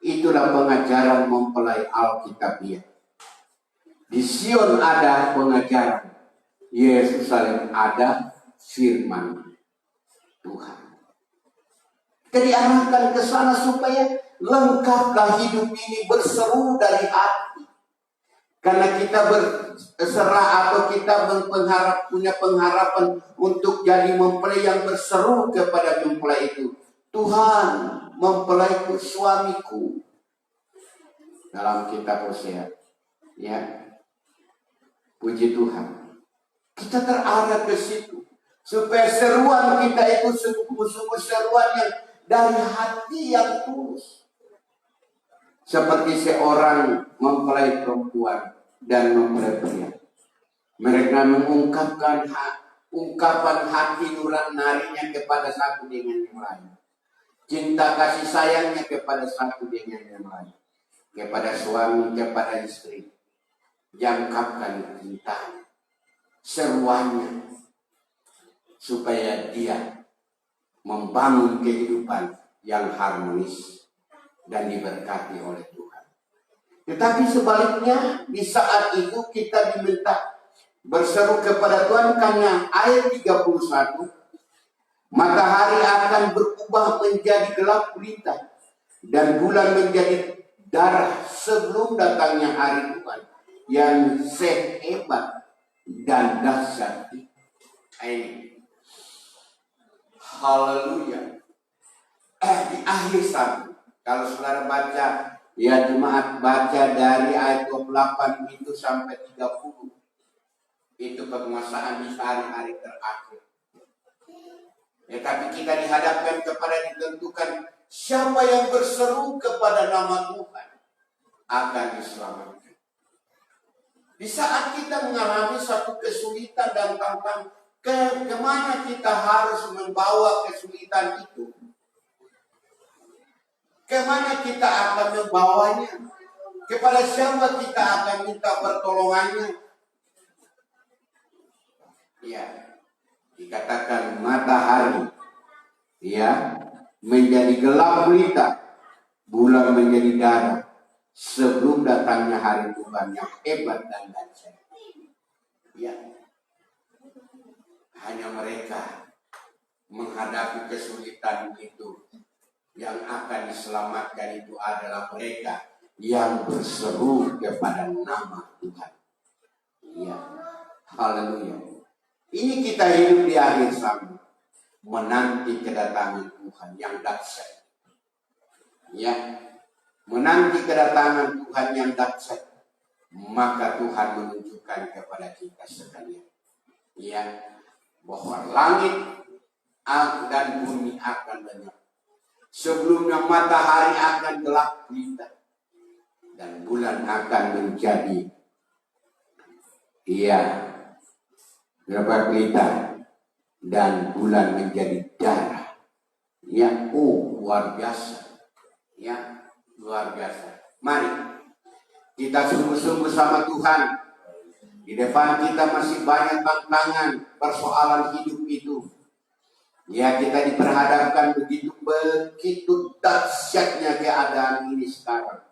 Itulah pengajaran mempelai Alkitabiah. Di Sion ada pengajaran, Yerusalem ada firman Tuhan. Kita diarahkan ke sana supaya lengkaplah hidup ini berseru dari hati. Karena kita berserah atau kita punya pengharapan untuk jadi mempelai yang berseru kepada mempelai itu. Tuhan, mempelaiku, suamiku. Dalam kitab Hosea. Ya. Puji Tuhan. Kita terarah ke situ. Supaya seruan kita itu sungguh-sungguh seruan yang dari hati yang tulus. Seperti seorang mempelai perempuan dan mempelai pria. Mereka mengungkapkan ungkapan hati nuraninya kepada satu dengan yang lain. Cinta kasih sayangnya kepada satu dengan yang lain. Kepada suami, kepada istri. Jangkapkan cintanya. Seruannya. Supaya dia membangun kehidupan yang harmonis dan diberkati oleh Tuhan. Tetapi sebaliknya di saat itu kita diminta berseru kepada Tuhan karena ayat 31, matahari akan berubah menjadi gelap gulita dan bulan menjadi darah sebelum datangnya hari Tuhan yang sehebat dan dahsyat ini. Haleluya. Di akhir satu, kalau saudara baca, ya jemaat baca dari ayat 28 itu sampai 30. Itu penguasaan di hari-hari terakhir. Ya, tapi kita dihadapkan kepada ditentukan siapa yang berseru kepada nama Tuhan akan diselamatkan. Di saat kita mengalami satu kesulitan dan tantangan, kemana kita harus membawa kesulitan itu? Kemana kita akan membawanya? Kepada siapa kita akan minta pertolongannya? Ya, dikatakan matahari, ya, menjadi gelap gulita, bulan menjadi darah sebelum datangnya hari Tuhan yang hebat dan dahsyat. Ya, hanya mereka menghadapi kesulitan itu. Yang akan diselamatkan itu adalah mereka yang berseru kepada nama Tuhan. Ya, haleluya. Ini kita hidup di akhir zaman, menanti kedatangan Tuhan yang dahsyat. Ya, menanti kedatangan Tuhan yang dahsyat, maka Tuhan menunjukkan kepada kita sekalian, ya, bahwa langit dan bumi akan lenyap. Sebelumnya matahari akan gelap gulita dan bulan akan menjadi berapa gulita dan bulan menjadi darah. Ya, luar biasa. Ya, luar biasa. Mari kita sungguh-sungguh sama Tuhan. Di depan kita masih banyak tantangan, persoalan hidup itu. Ya, kita diperhadapkan begitu dahsyatnya keadaan ini sekarang.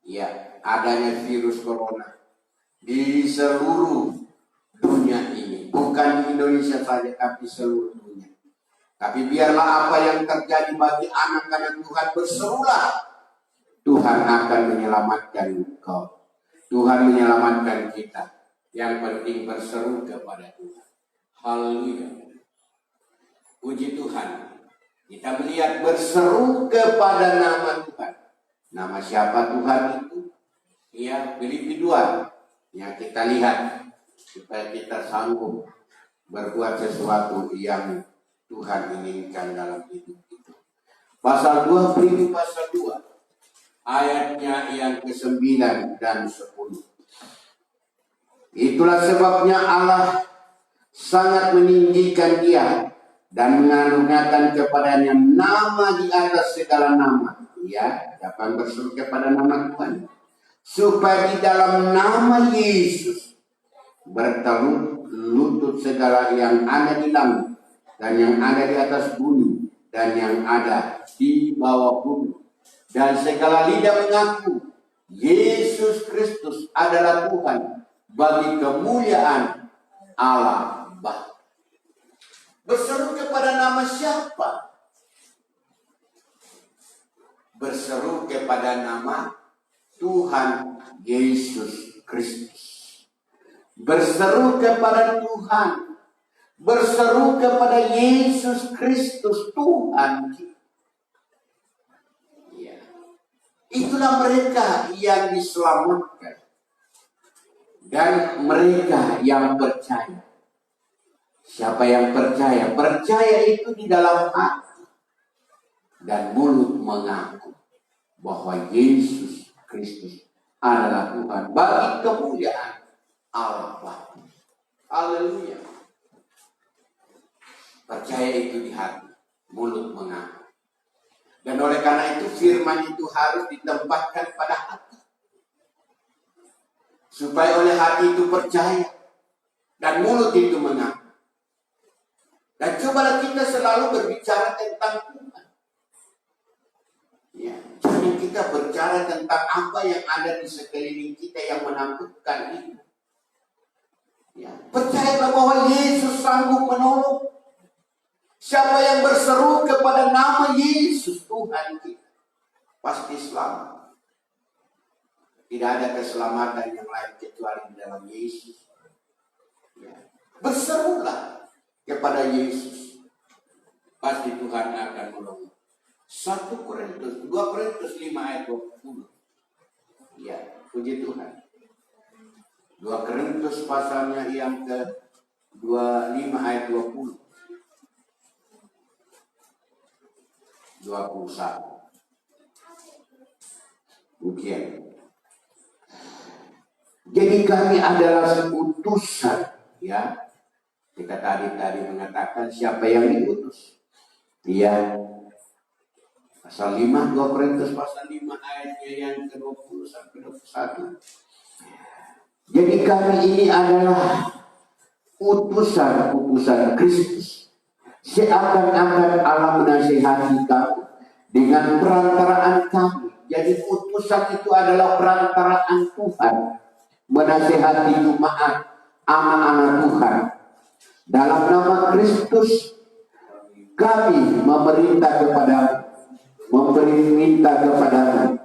Ya, adanya virus corona di seluruh dunia ini, bukan di Indonesia saja, tapi seluruh dunia. Tapi biarlah apa yang terjadi bagi anak-anak Tuhan, berserulah. Tuhan akan menyelamatkan engkau. Tuhan menyelamatkan kita. Yang penting berseru kepada Tuhan. Haleluya. Puji Tuhan. Kita melihat berseru kepada nama Tuhan. Nama siapa Tuhan itu? Ya, Filipi 2. Yang kita lihat supaya kita sanggup berbuat sesuatu yang Tuhan inginkan dalam hidup kita. Pasal 2, Filipi pasal 2. Ayatnya yang ke-9 dan 10. Itulah sebabnya Allah sangat meninggikan dia dan mengaruniakan kepadanya nama di atas segala nama. Ya, dapat berseru kepada nama Tuhan. Supaya di dalam nama Yesus bertelut lutut segala yang ada di langit dan yang ada di atas bumi dan yang ada di bawah bumi. Dan segala lidah mengaku Yesus Kristus adalah Tuhan bagi kemuliaan Allah Bapa. Berseru kepada nama siapa? Berseru kepada nama Tuhan Yesus Kristus. Berseru kepada Tuhan. Berseru kepada Yesus Kristus Tuhan kita. Ya. Itulah mereka yang diselamatkan. Dan mereka yang percaya. Siapa yang percaya? Percaya itu di dalam hati. Dan mulut mengaku bahwa Yesus Kristus adalah Tuhan bagi kemuliaan Allah Bapa. Haleluya. Percaya itu di hati, mulut mengaku. Dan oleh karena itu firman itu harus ditempatkan pada hati. Supaya oleh hati itu percaya dan mulut itu mengaku. Dan cobalah kita selalu berbicara tentang Tuhan. Ya, jangan kita berbicara tentang apa yang ada di sekeliling kita yang menakutkan itu. Ya, percayalah bahwa Yesus sanggup menolong. Siapa yang berseru kepada nama Yesus Tuhan kita pasti selamat. Tidak ada keselamatan yang lain kecuali di dalam Yesus. Ya. Berserulah kepada Yesus. Pasti Tuhan akan menolong. 2 Korintus 5 ayat 20. Ya, puji Tuhan. 2 Korintus pasalnya yang ke-25 ayat 20. 21. Ujian. Jadi kami adalah utusan, ya. Kita tadi mengatakan siapa yang diutus. Ya. Pasal 5, 2 Korintus pasal 5 ayatnya yang ke-20 sampai 21. Jadi kami ini adalah utusan Kristus. Seakan-akan Allah menasihati kamu dengan perantaraan kami. Jadi utusan itu adalah perantaraan Tuhan. Menasihati jemaat anak-anak Tuhan. Dalam nama Kristus kami meminta kepadamu.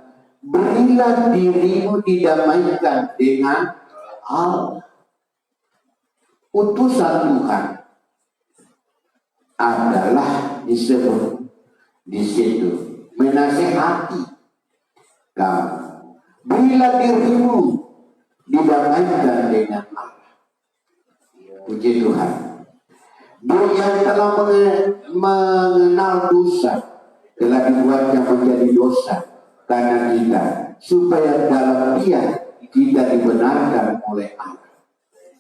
Berilah dirimu didamaikan dengan Allah. Utusan Tuhan adalah disebut di situ menasihati kamu. Bila dirimu didamaikan dengan Allah. Puji Tuhan. Dia yang telah mengenal dosa telah dibuatnya menjadi dosa karena kita, supaya dalam Dia kita dibenarkan oleh Allah.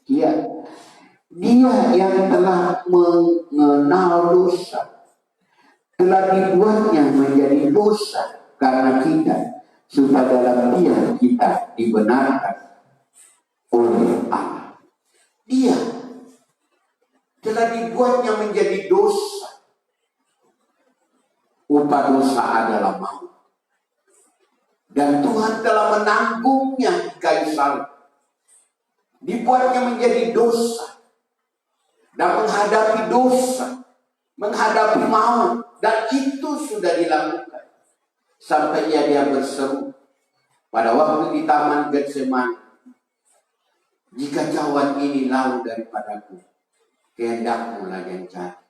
Dia yang telah mengenal dosa telah dibuatnya menjadi dosa karena kita, supaya dalam Dia kita dibenarkan oleh Allah. Dia telah dibuatnya menjadi dosa. Upah dosa adalah maut. Dan Tuhan telah menanggungnya di kayu salib. Dibuatnya menjadi dosa. Dan menghadapi dosa. Menghadapi maut. Dan itu sudah dilakukan. Sampai dia berseru pada waktu di Taman Getsemani. Jika cawan ini lalu daripadaku, kehendakmu lah yang cari.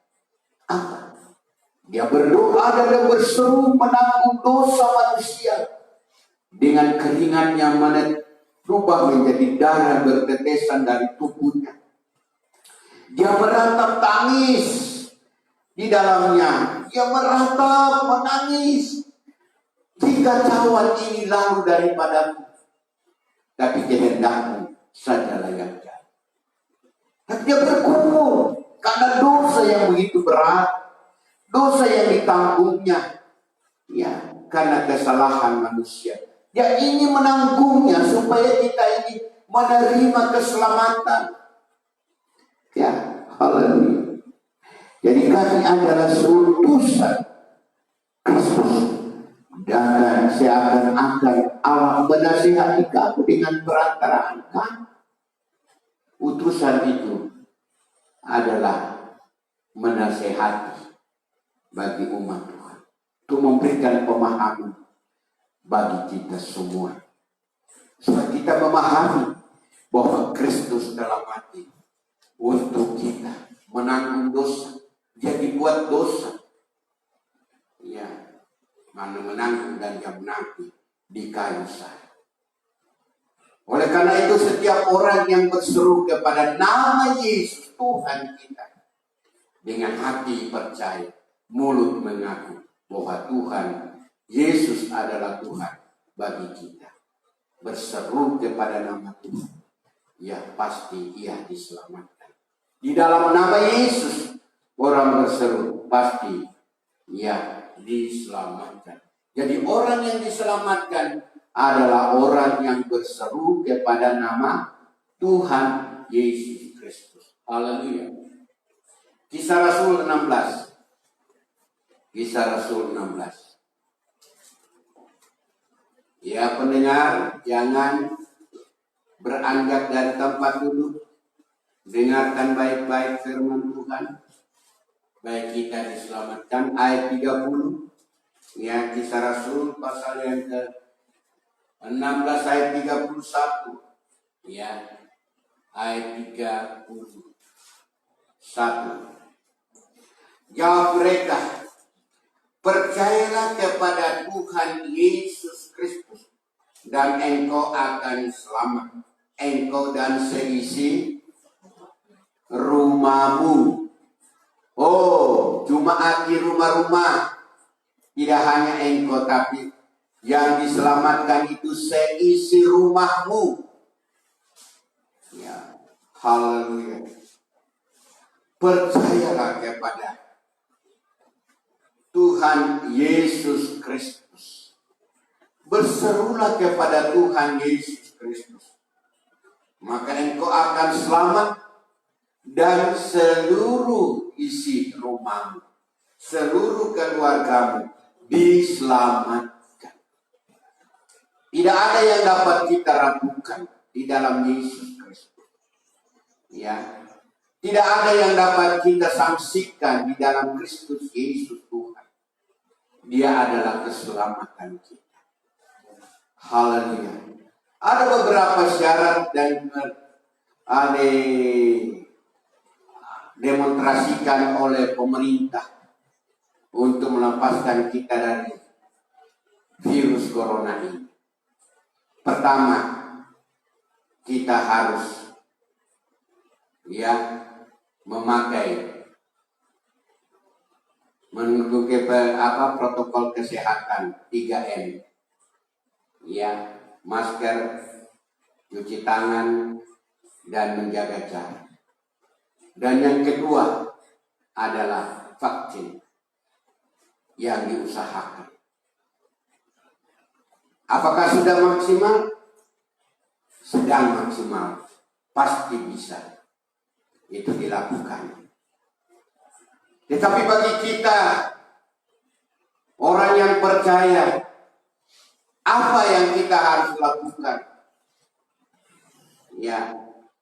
Apa? Dia berdoa dan berseru menanggung dosa manusia. Dengan keringatnya berubah menjadi darah bertetesan dari tubuhnya. Dia meratap tangis di dalamnya. Dia meratap menangis. Jika cawan ini lalu daripadaku, tapi kehendakmu sajalah yang jadi. Dan dia bergumul karena dosa yang begitu berat, dosa yang ditanggungnya, ya, karena kesalahan manusia. Dia ingin menanggungnya supaya kita ini menerima keselamatan. Ya, haleluya. Jadi kami adalah utusan Kristus. Dan seakan-akan Allah menasihati kamu dengan perantaraan kami. Utusan itu adalah menasihati bagi umat Tuhan. Untuk memberikan pemahaman bagi kita semua. Supaya kita memahami bahwa Kristus telah mati untuk kita. Menanggung dosa. Dia dibuat dosa. Ya, mana menanggung dan dia menanggung di kayu salib. Oleh karena itu setiap orang yang berseru kepada nama Yesus Tuhan kita, dengan hati percaya, mulut mengaku bahwa Tuhan Yesus adalah Tuhan bagi kita, berseru kepada nama Tuhan, ya pasti ia diselamatkan. Di dalam nama Yesus orang berseru pasti ia diselamatkan. Jadi orang yang diselamatkan adalah orang yang berseru kepada nama Tuhan Yesus Kristus. Haleluya. Kisah Rasul 16. Kisah Rasul 16. Ya pendengar, jangan beranjak dari tempat duduk. Dengarkan baik-baik firman Tuhan. Baik kita diselamatkan. Ayat 30. Ya, Kisah Rasul pasal yang ke 16 ayat 31. Ya. Ayat 31. Jawab mereka, percayalah kepada Tuhan Yesus Kristus dan engkau akan selamat, engkau dan seisi rumahmu. Oh, jemaat di rumah-rumah, tidak hanya engkau tapi yang diselamatkan itu seisi rumahmu. Ya, haleluya. Percayalah kepada Tuhan Yesus Kristus. Berserulah kepada Tuhan Yesus Kristus. Maka engkau akan selamat dan seluruh isi rumahmu, seluruh keluargamu diselamatkan. Tidak ada yang dapat kita ragukan di dalam Yesus Kristus. Ya. Tidak ada yang dapat kita saksikan di dalam Kristus Yesus Tuhan. Dia adalah keselamatan kita. Haleluya. Ada beberapa syarat dan demonstrasikan oleh pemerintah untuk melepaskan kita dari virus corona ini. Pertama, kita harus memakai mengikuti protokol kesehatan 3M. Masker, cuci tangan, dan menjaga jarak. Dan yang kedua adalah vaksin yang diusahakan. Apakah sudah maksimal? Sedang maksimal. Pasti bisa. Itu dilakukan. Tetapi bagi kita, orang yang percaya, apa yang kita harus lakukan?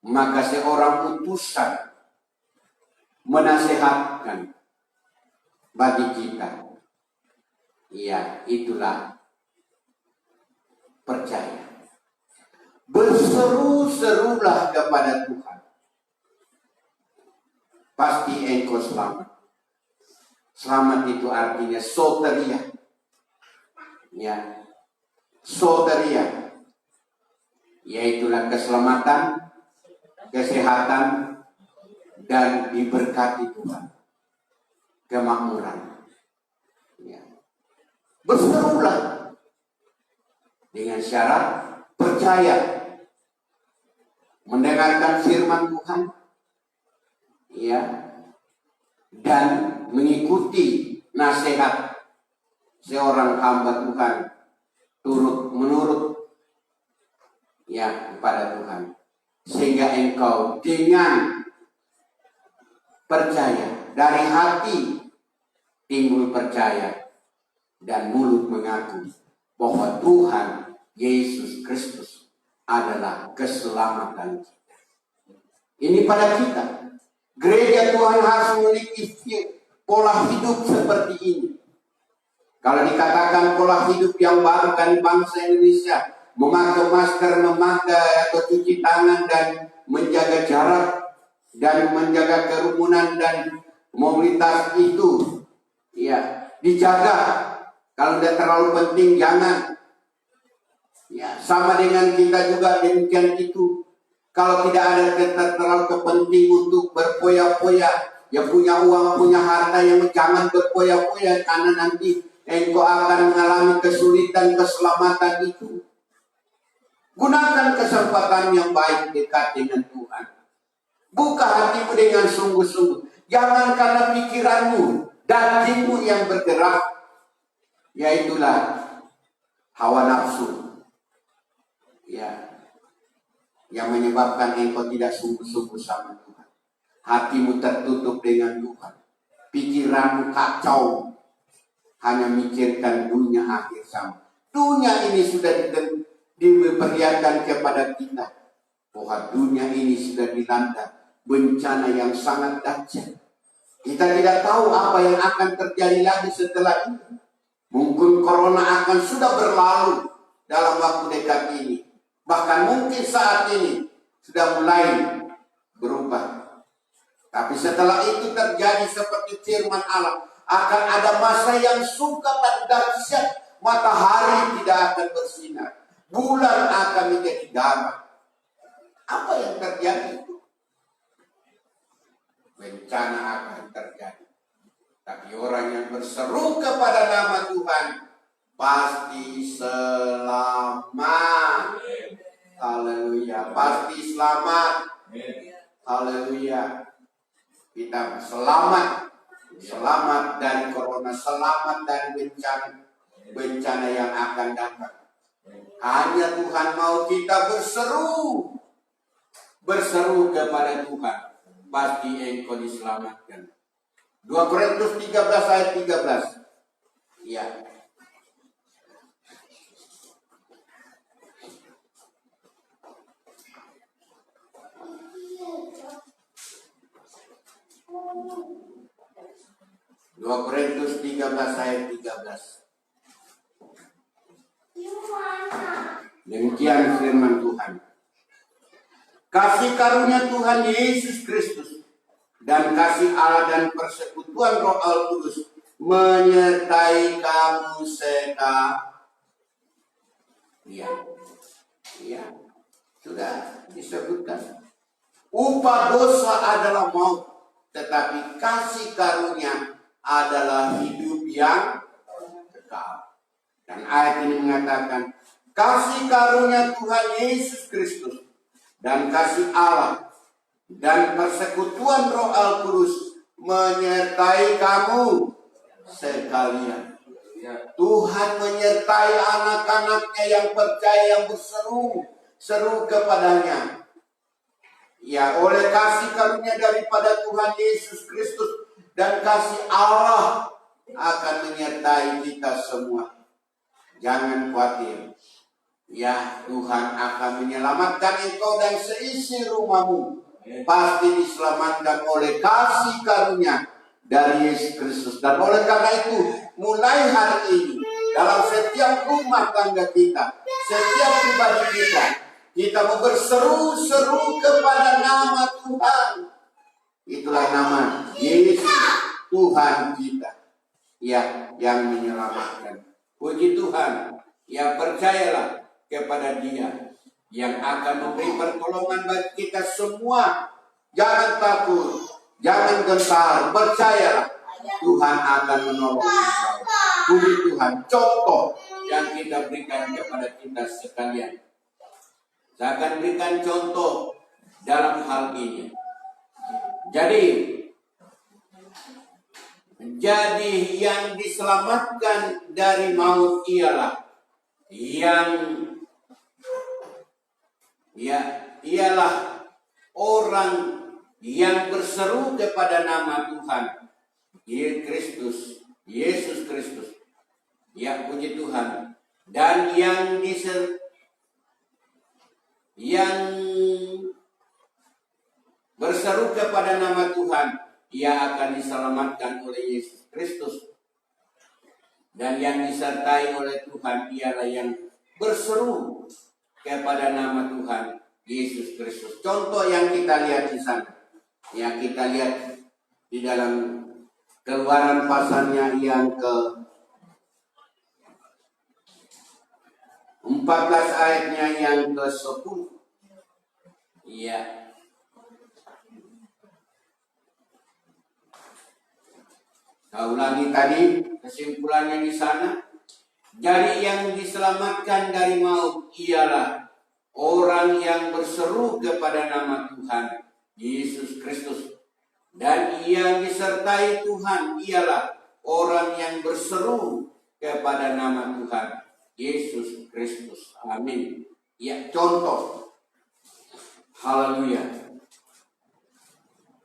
Maka seorang utusan menasihatkan bagi kita. Itulah percaya. Berseru-serulah kepada Tuhan. Pasti engkau selamat. Selamat itu artinya soteria. Soteria. Yaitulah keselamatan, kesehatan, dan diberkati Tuhan. Kemakmuran. Berserulah dengan syarat percaya, mendengarkan firman Tuhan, dan mengikuti nasihat seorang hamba Tuhan menurut kepada Tuhan, sehingga engkau dengan percaya dari hati timbul percaya dan mulut mengaku bahwa Tuhan Yesus Kristus adalah keselamatan kita. Ini pada kita. Gereja Tuhan harus memiliki pola hidup seperti ini. Kalau dikatakan pola hidup yang baru dari bangsa Indonesia, memakai masker, memakai atau cuci tangan dan menjaga jarak dan menjaga kerumunan dan mobilitas itu, dijaga. Kalau tidak terlalu penting jangan. Sama dengan kita juga demikian itu. Kalau tidak ada terlalu kepenting untuk berpoya-poya, punya uang, punya harta, yang jangan berpoya-poya karena nanti engkau akan mengalami kesulitan keselamatan itu. Gunakan kesempatan yang baik dekat dengan Tuhan. Buka hatimu dengan sungguh-sungguh. Jangan karena pikiranmu, dagingmu yang bergerak, yaitulah hawa nafsu. Yang menyebabkan engkau tidak sungguh-sungguh sama Tuhan. Hatimu tertutup dengan Tuhan. Pikiranmu kacau. Hanya mikirkan dunia akhir sama. Dunia ini sudah diperlihatkan kepada kita. Bahwa dunia ini sudah dilanda bencana yang sangat dahsyat. Kita tidak tahu apa yang akan terjadi lagi setelah ini. Mungkin corona akan sudah berlalu dalam waktu dekat ini. Bahkan mungkin saat ini sudah mulai berubah. Tapi setelah itu terjadi seperti firman Allah, akan ada masa yang sukar dan dahsyat. Matahari tidak akan bersinar, bulan akan menjadi darah. Apa yang terjadi itu? Bencana akan terjadi. Tapi orang yang berseru kepada nama Tuhan pasti selamat. Haleluya. Pasti selamat. Haleluya. Kita selamat. Selamat dari corona. Selamat dari bencana yang akan datang. Hanya Tuhan mau kita berseru. Berseru kepada Tuhan. Pasti engkau diselamatkan. 2 Korintus 13 ayat 13. 2 Korintus 13 ayat 13. Demikian firman Tuhan. Kasih karunia Tuhan Yesus Kristus dan kasih Allah dan persekutuan Roh Al-Kudus menyertai kamu sekalian. Ya, sudah disebutkan. Upah dosa adalah maut, tetapi kasih karunia adalah hidup yang kekal. Dan ayat ini mengatakan, kasih karunia Tuhan Yesus Kristus dan kasih Allah dan persekutuan Roh Al-Kudus menyertai kamu sekalian. Tuhan menyertai anak-anaknya yang percaya, yang berseru kepadanya. Ya, oleh kasih karunia daripada Tuhan Yesus Kristus dan kasih Allah akan menyertai kita semua. Jangan khawatir. Ya, Tuhan akan menyelamatkan engkau dan seisi rumahmu. Pasti diselamatkan oleh kasih karunia dari Yesus Kristus. Dan oleh karena itu, mulai hari ini, dalam setiap rumah tangga kita, setiap pribadi kita mau berseru-seru kepada nama Tuhan. Itulah nama Yesus, Tuhan kita. Ya, yang menyelamatkan. Puji Tuhan. Ya, percayalah kepada Dia yang akan memberi pertolongan bagi kita semua. Jangan takut, jangan gentar, percayalah Tuhan akan menolong kita. Puji Tuhan. Contoh yang kita berikan kepada kita sekalian. Saya akan berikan contoh dalam hal ini. Jadi yang diselamatkan dari maut ialah ialah orang yang berseru kepada nama Tuhan Yesus Kristus. Ya, puji Tuhan. Dan yang berseru kepada nama Tuhan, ia akan diselamatkan oleh Yesus Kristus. Dan yang disertai oleh Tuhan ialah yang berseru kepada nama Tuhan Yesus Kristus. Contoh yang kita lihat di sana. Ya, kita lihat di dalam Keluaran pasalnya yang ke-14 ayatnya yang ke-10. Iya. Saya ulangi tadi kesimpulannya di sana. Jadi yang diselamatkan dari maut ialah orang yang berseru kepada nama Tuhan Yesus Kristus. Dan yang disertai Tuhan ialah orang yang berseru kepada nama Tuhan Yesus Kristus. Amin. Ya, contoh. Haleluya.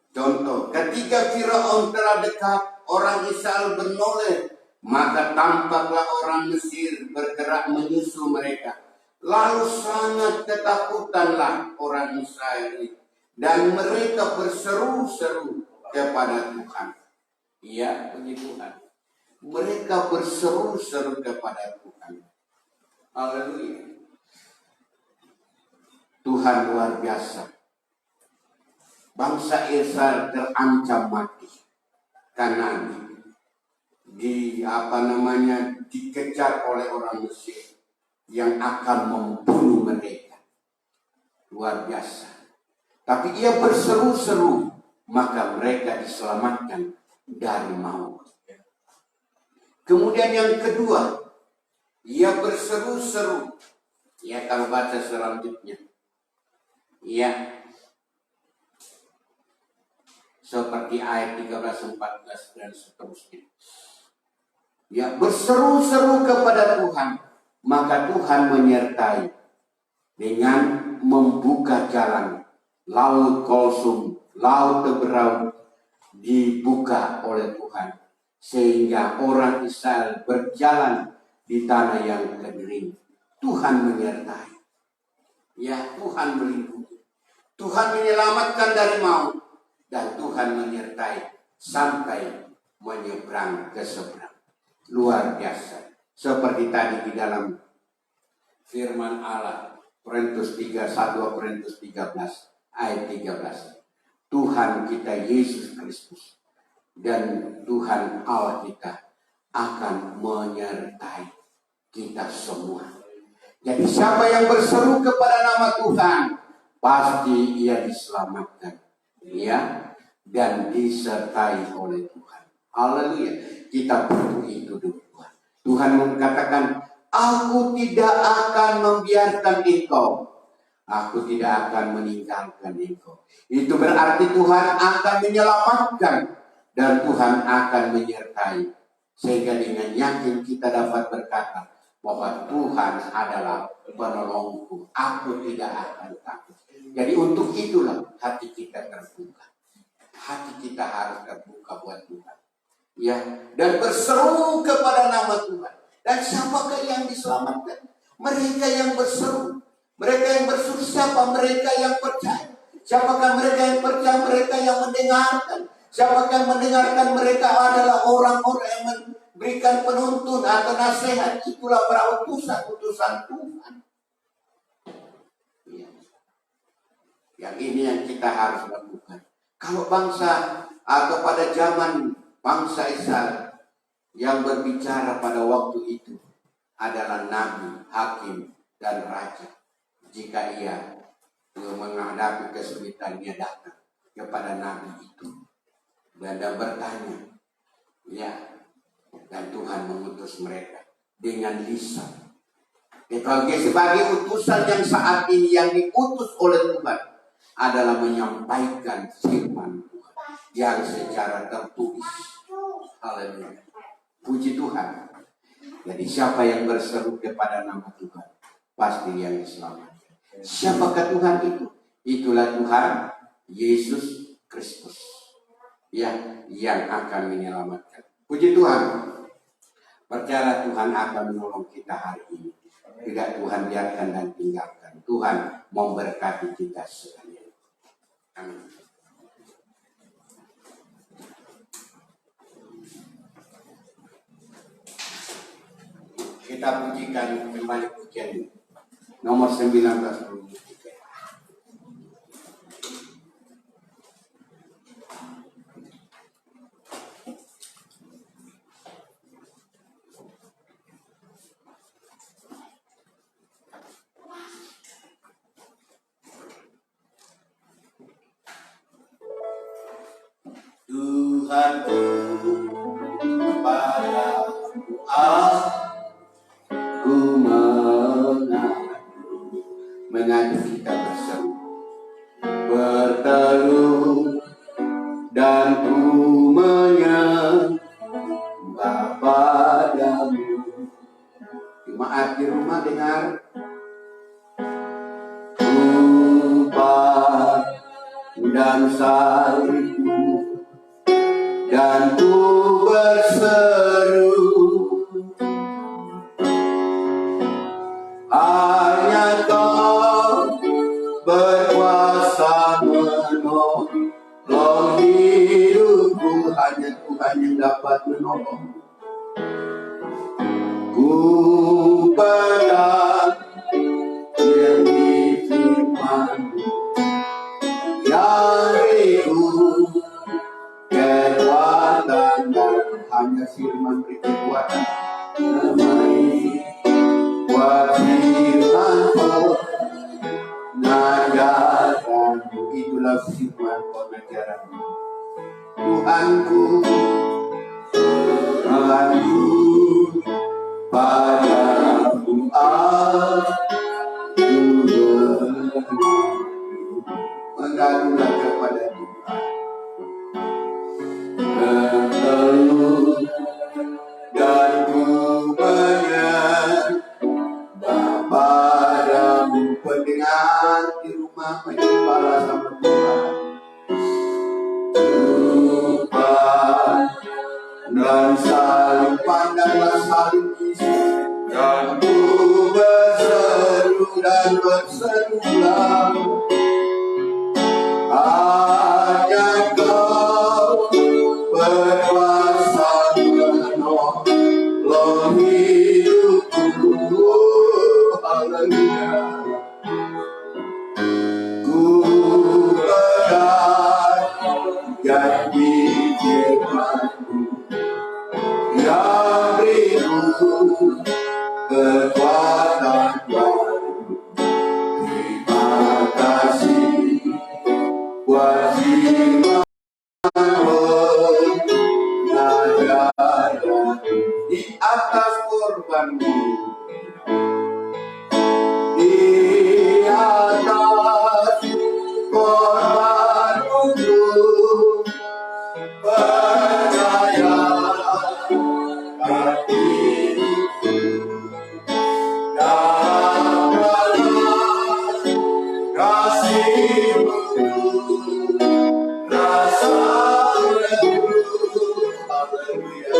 Contoh, ketika Firaun telah dekat, orang Israel menoleh, maka tampaklah orang Mesir bergerak menyusul mereka. Lalu sangat ketakutanlah orang Israel itu, dan mereka berseru-seru kepada Tuhan. Iya, puji Tuhan. Mereka berseru-seru kepada Tuhan. Haleluya. Tuhan luar biasa. Bangsa Israel terancam mati karena dikejar oleh orang Mesir yang akan membunuh mereka. Luar biasa. Tapi ia berseru-seru, maka mereka diselamatkan dari maut. Kemudian yang kedua, ia berseru-seru. Ya, kalau baca selanjutnya. Ya, seperti ayat 13, 14 dan seterusnya. Ya, berseru-seru kepada Tuhan, maka Tuhan menyertai dengan membuka jalan. Laut Kulsum, laut Teberau dibuka oleh Tuhan, sehingga orang Israel berjalan di tanah yang kering. Tuhan menyertai. Ya, Tuhan melindungi. Tuhan menyelamatkan dari maut. Dan Tuhan menyertai sampai menyeberang ke seberang. Luar biasa. Seperti tadi di dalam firman Allah. Korintus 3, 1 Korintus 13. Ayat 13. Tuhan kita Yesus Kristus dan Tuhan Allah kita akan menyertai kita semua. Jadi siapa yang berseru kepada nama Tuhan, pasti ia diselamatkan. Ya, dan disertai oleh Tuhan. Haleluya. Kita butuh itu Tuhan. Tuhan mengatakan, aku tidak akan membiarkan engkau. Aku tidak akan meninggalkan engkau. Itu berarti Tuhan akan menyelamatkan. Dan Tuhan akan menyertai. Sehingga dengan yakin kita dapat berkata, bahwa Tuhan adalah penolongku. Aku tidak akan takut. Jadi untuk itulah hati kita terbuka. Hati kita harus terbuka buat Tuhan. Ya, dan berseru kepada nama Tuhan. Dan siapakah yang diselamatkan? Mereka yang berseru. Mereka yang berseru siapa? Mereka yang percaya. Siapakah mereka yang percaya? Mereka yang mendengarkan. Siapakah yang mendengarkan? Mereka adalah orang-orang yang berikan penuntun atau nasihat. Itulah para utusan Tuhan. Ya. Yang ini yang kita harus lakukan. Kalau bangsa atau pada zaman bangsa Israel yang berbicara pada waktu itu adalah nabi, hakim, dan raja. Jika ia menghadapi kesulitan, dia datang kepada nabi itu dan bertanya, ya. Dan Tuhan mengutus mereka dengan lisan. Sebagai utusan yang saat ini yang diutus oleh Tuhan adalah menyampaikan firman Tuhan yang secara tertulis. Haleluya. Puji Tuhan. Jadi siapa yang berseru kepada nama Tuhan, pasti yang diselamatkan. Siapakah Tuhan itu? Itulah Tuhan Yesus Kristus. Ya, yang akan menyelamatkan. Puji Tuhan. Percaya Tuhan akan menolong kita hari ini. Tidak Tuhan biarkan dan tinggalkan. Tuhan memberkati kita sekalian. Amin. Kita pujikan kembali pujian nomor 19. Tuhanku, kepadamu aku mengadu kita berseru, berteduh dan ku menyembah padamu. Jemaat di rumah dengar. Upah dan salibku dan ku berseru, hanya Kau berkuasa menolong hidupku, hanya Tuhan yang dapat menolong. Ku pegang janji firman-Mu yang beriku kekuatan, dan hanya firman beri kekuatan. Buat firman-Mu ngajaran-Mu, itulah firman pengajaran-Mu. Tuhanku, Tuhanku, padamu aku mengadulah kepada Tuhan. Mengeluh dan ku menyembah padamu. Pendengar di rumah menyembahlah sama Tuhan. Tuhan dan saling pandanglah saling Yesus, dan ku berseru dan berserulah, hanya Kau berkuasa menolong hidupku. Haleluya. Ku pegang janji firman-Mu yang beriku kekuatan. korbanmu. Di atas korbanmu percaya hatiku dalam kasih-Mu rasa teduh. Haleluya.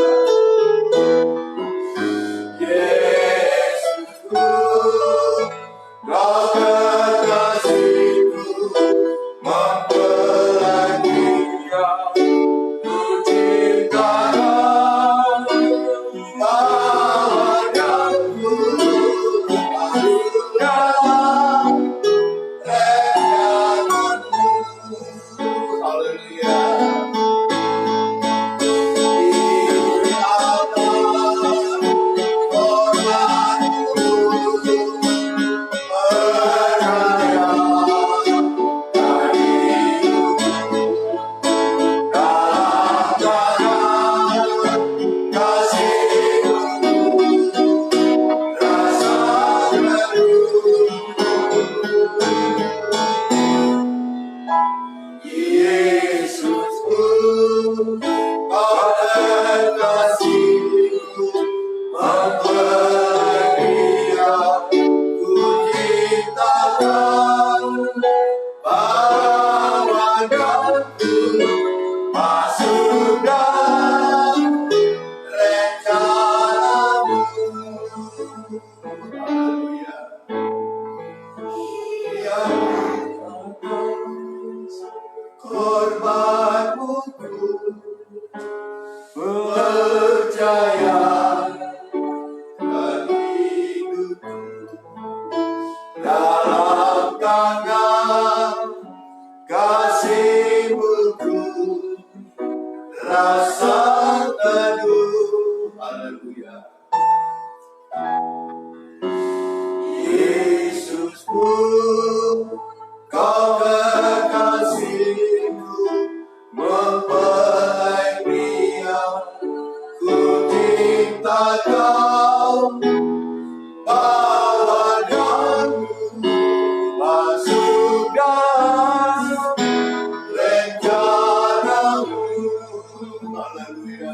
Yesusku, Kau kekasihku, mempelai yang ku cintakan, padaku masuk dalam rencangan-Mu. Haleluya. Di atas korbanmu percaya dalam kasih-Mu rasa teduh. Yesusku, Kau kekasihku, mempelai yang ku cintakan, bawa aku masuk dalam rencana-Mu. Haleluya. Ya korbanmu ku percaya dan hidupku dalam tangan kasih-Mu ku rasa teduh. Haleluya. Yesusku, Kau kekasihku, mempelai pria ku cintakan, bawa aku masuk dalam rencana-Mu. Haleluya.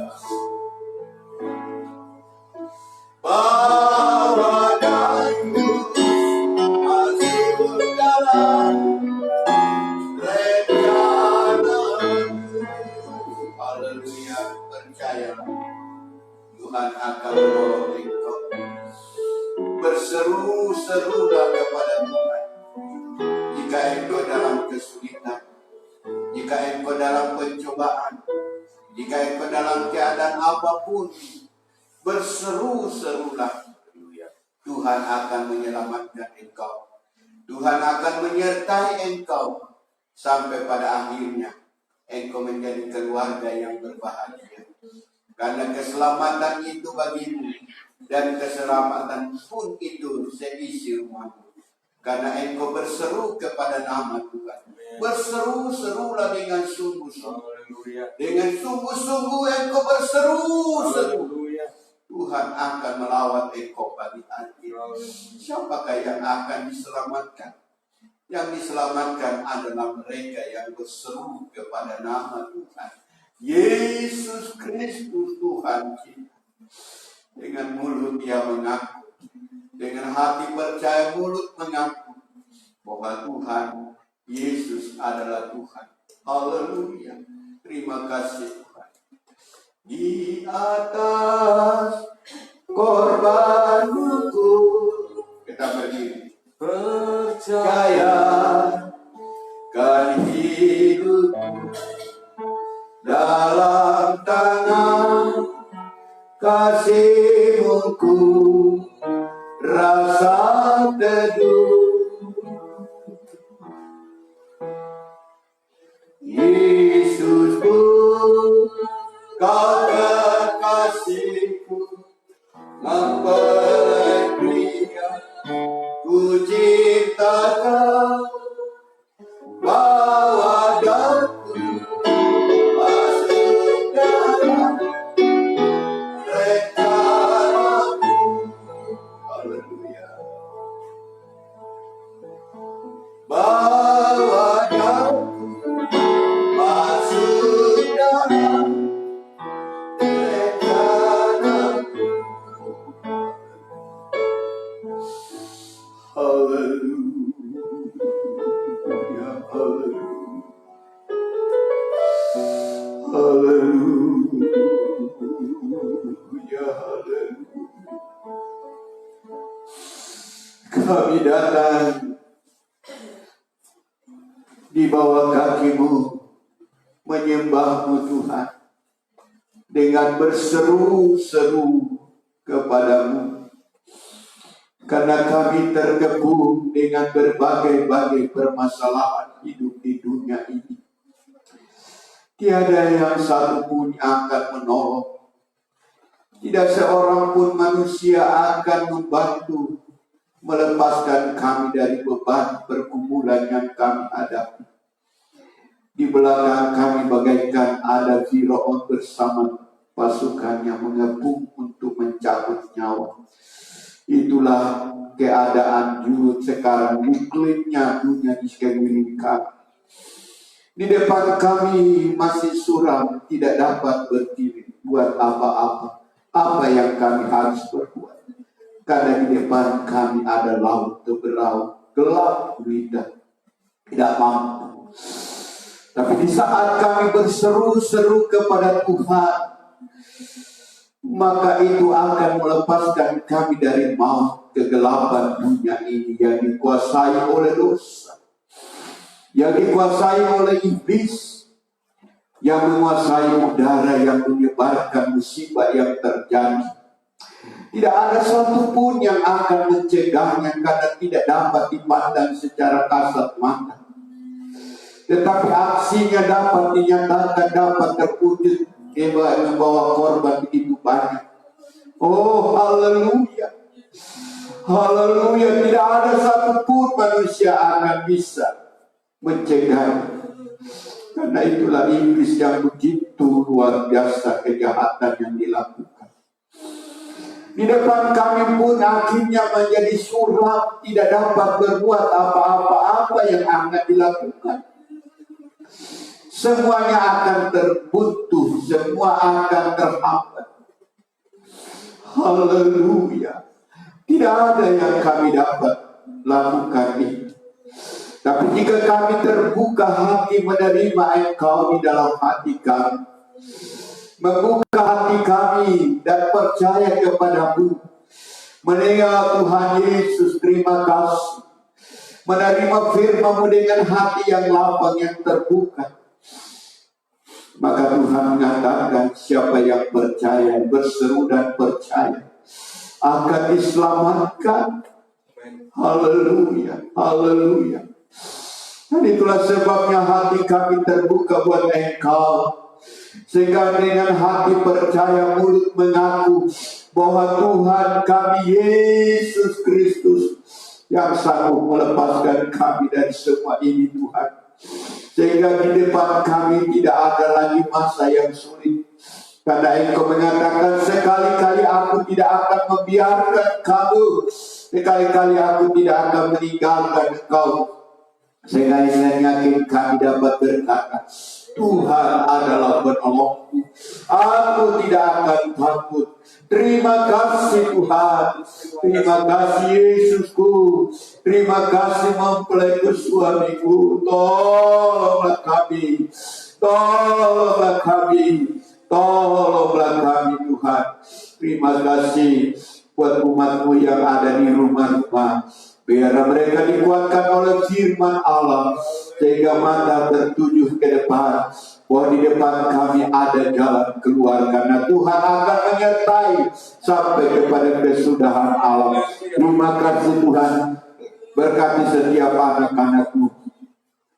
Bawa aku masuk dalam rencana-Mu. Haleluya. Percaya Tuhan akan menolong engkau. Berseru-serulah kepada Tuhan. Jika engkau dalam kesulitan, jika engkau dalam pencobaan, jika engkau dalam keadaan apapun, berseru-serulah. Tuhan akan menyelamatkan engkau. Tuhan akan menyertai engkau sampai pada akhirnya engkau menjadi keluarga yang berbahagia. Karena keselamatan itu bagimu dan keselamatan pun itu seisi rumahmu. Karena engkau berseru kepada nama Tuhan. Berseru-serulah dengan sungguh-sungguh. Dengan sungguh-sungguh engkau berseru-seru. Tuhan akan melawat engkau pagi hari. Siapakah yang akan diselamatkan? Yang diselamatkan adalah mereka yang berseru kepada nama Tuhan. Yesus Kristus Tuhan kita. Dengan mulut dia mengaku, dengan hati percaya mulut mengaku bahwa Tuhan Yesus adalah Tuhan. Haleluya. Terima kasih Tuhan. Di atas korbanmu kita berdiri. Percaya kan hidup dalam tangan kasih-Mu ku rasa teduh. Yesusku, Kau kekasihku, mempelai pria ku ciptakan, bawa aku masuk dalam rencana-Mu. Haleluya, haleluya. Kami datang di bawah kaki-Mu, menyembah-Mu Tuhan, dengan berseru-seru kepadamu, karena kami terkepung dengan berbagai-bagai permasalahan hidup di dunia ini. Tiada yang satupun yang akan menolong, tidak seorang pun manusia akan membantu melepaskan kami dari beban pergumulan yang kami hadapi. Di belakang kami bagaikan ada Firaun bersama pasukannya mengepung untuk mencabut nyawa. Itulah keadaan jurut sekarang, iklimnya dunia di sekeliling kami. Di depan kami masih suram, tidak dapat berdiri buat apa-apa. Apa yang kami harus berbuat? Karena di depan kami ada laut teberau, gelap gulita, tidak mampu. Tapi di saat kami berseru-seru kepada Tuhan, maka itu akan melepaskan kami dari maut, kegelapan dunia ini yang dikuasai oleh dosa, yang dikuasai oleh iblis, yang menguasai udara, yang menyebarkan musibah yang terjadi. Tidak ada satupun yang akan mencegahnya karena tidak dapat dipandang secara kasat mata. Tetapi aksinya dapat dinyatakan, dapat terwujud, membawa korban begitu banyak. Oh, haleluya. Haleluya, tidak ada satupun manusia akan bisa mencegahnya. Karena itulah iblis yang begitu luar biasa kejahatan yang dilakukan. Di depan kami pun akhirnya menjadi suram, tidak dapat berbuat apa-apa yang akan dilakukan. Semuanya akan terbuntu, semua akan terhambat. Haleluya. Tidak ada yang kami dapat lakukan ini. Tapi jika kami terbuka hati menerima Engkau di dalam hati kami, membuka hati kami dan percaya kepadamu, mendengar Tuhan Yesus, terima kasih, menerima firman-Mu dengan hati yang lapang, yang terbuka, maka Tuhan mengatakan siapa yang percaya, berseru dan percaya akan diselamatkan. Haleluya, haleluya. Dan itulah sebabnya hati kami terbuka buat Engkau, sehingga dengan hati percaya, mulut mengaku bahwa Tuhan kami Yesus Kristus yang sanggup melepaskan kami dari semua ini, Tuhan. Sehingga di depan kami tidak ada lagi masa yang sulit. Karena Engkau mengatakan sekali-kali aku tidak akan membiarkan kamu, sekali-kali aku tidak akan meninggalkan engkau. Sehingga dengan yakin kami dapat berkata, Tuhan adalah penolongku, aku tidak akan takut. Terima kasih Tuhan, terima kasih Yesusku, terima kasih mempelai suamiku. Tolonglah kami, tolonglah kami, tolonglah kami Tuhan. Terima kasih buat umat-Mu yang ada di rumah-rumah. Biar mereka dikuatkan oleh firman Allah, sehingga mata tertuju ke depan, bahwa di depan kami ada jalan keluar, karena Tuhan akan menyertai sampai kepada kesudahan alam. Terima kasih Tuhan, berkati setiap anak-anak-Mu,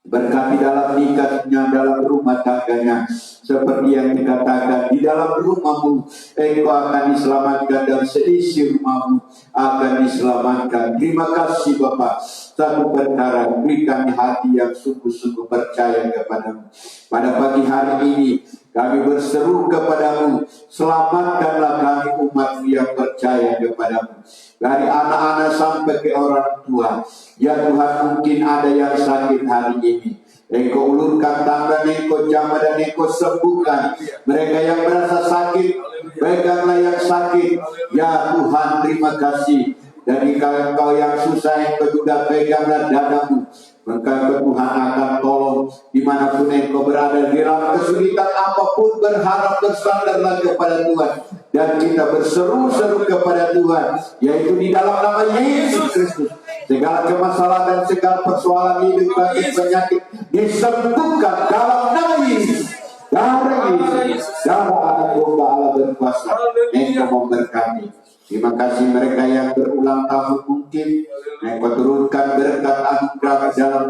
berkati dalam nikahnya, dalam rumah tangganya, seperti yang dikatakan, di dalam rumah-Mu Engkau akan diselamatkan dan seisi rumah-Mu akan diselamatkan. Terima kasih Bapa. Satu perkara, berikan hati yang sungguh-sungguh percaya kepadamu. Pada pagi hari ini kami berseru kepadamu, selamatkanlah kami umat yang percaya kepadamu. Dari anak-anak sampai ke orang tua. Ya Tuhan, mungkin ada yang sakit hari ini. Engkau ulurkan tangan, Engkau jamah dan Engkau sembuhkan. Mereka yang merasa sakit, peganglah yang sakit. Ya Tuhan, terima kasih. Dan jika engkau yang susah, engkau juga peganglah dadamu. Maka Tuhan akan tolong dimanapun engkau berada dalam kesulitan apapun, berharap bersandarlah kepada Tuhan. Dan kita berseru-seru kepada Tuhan, yaitu di dalam nama Yesus Kristus. Segala kemasalah dan segala persoalan hidup dan penyakit disembuhkan dalam nama Yesus. Darah Yesus, darah anak domba Allah berkuasa, engkau memberkati. Terima kasih mereka yang berulang tahun mungkin, engkau turunkan berkat anugerah dalam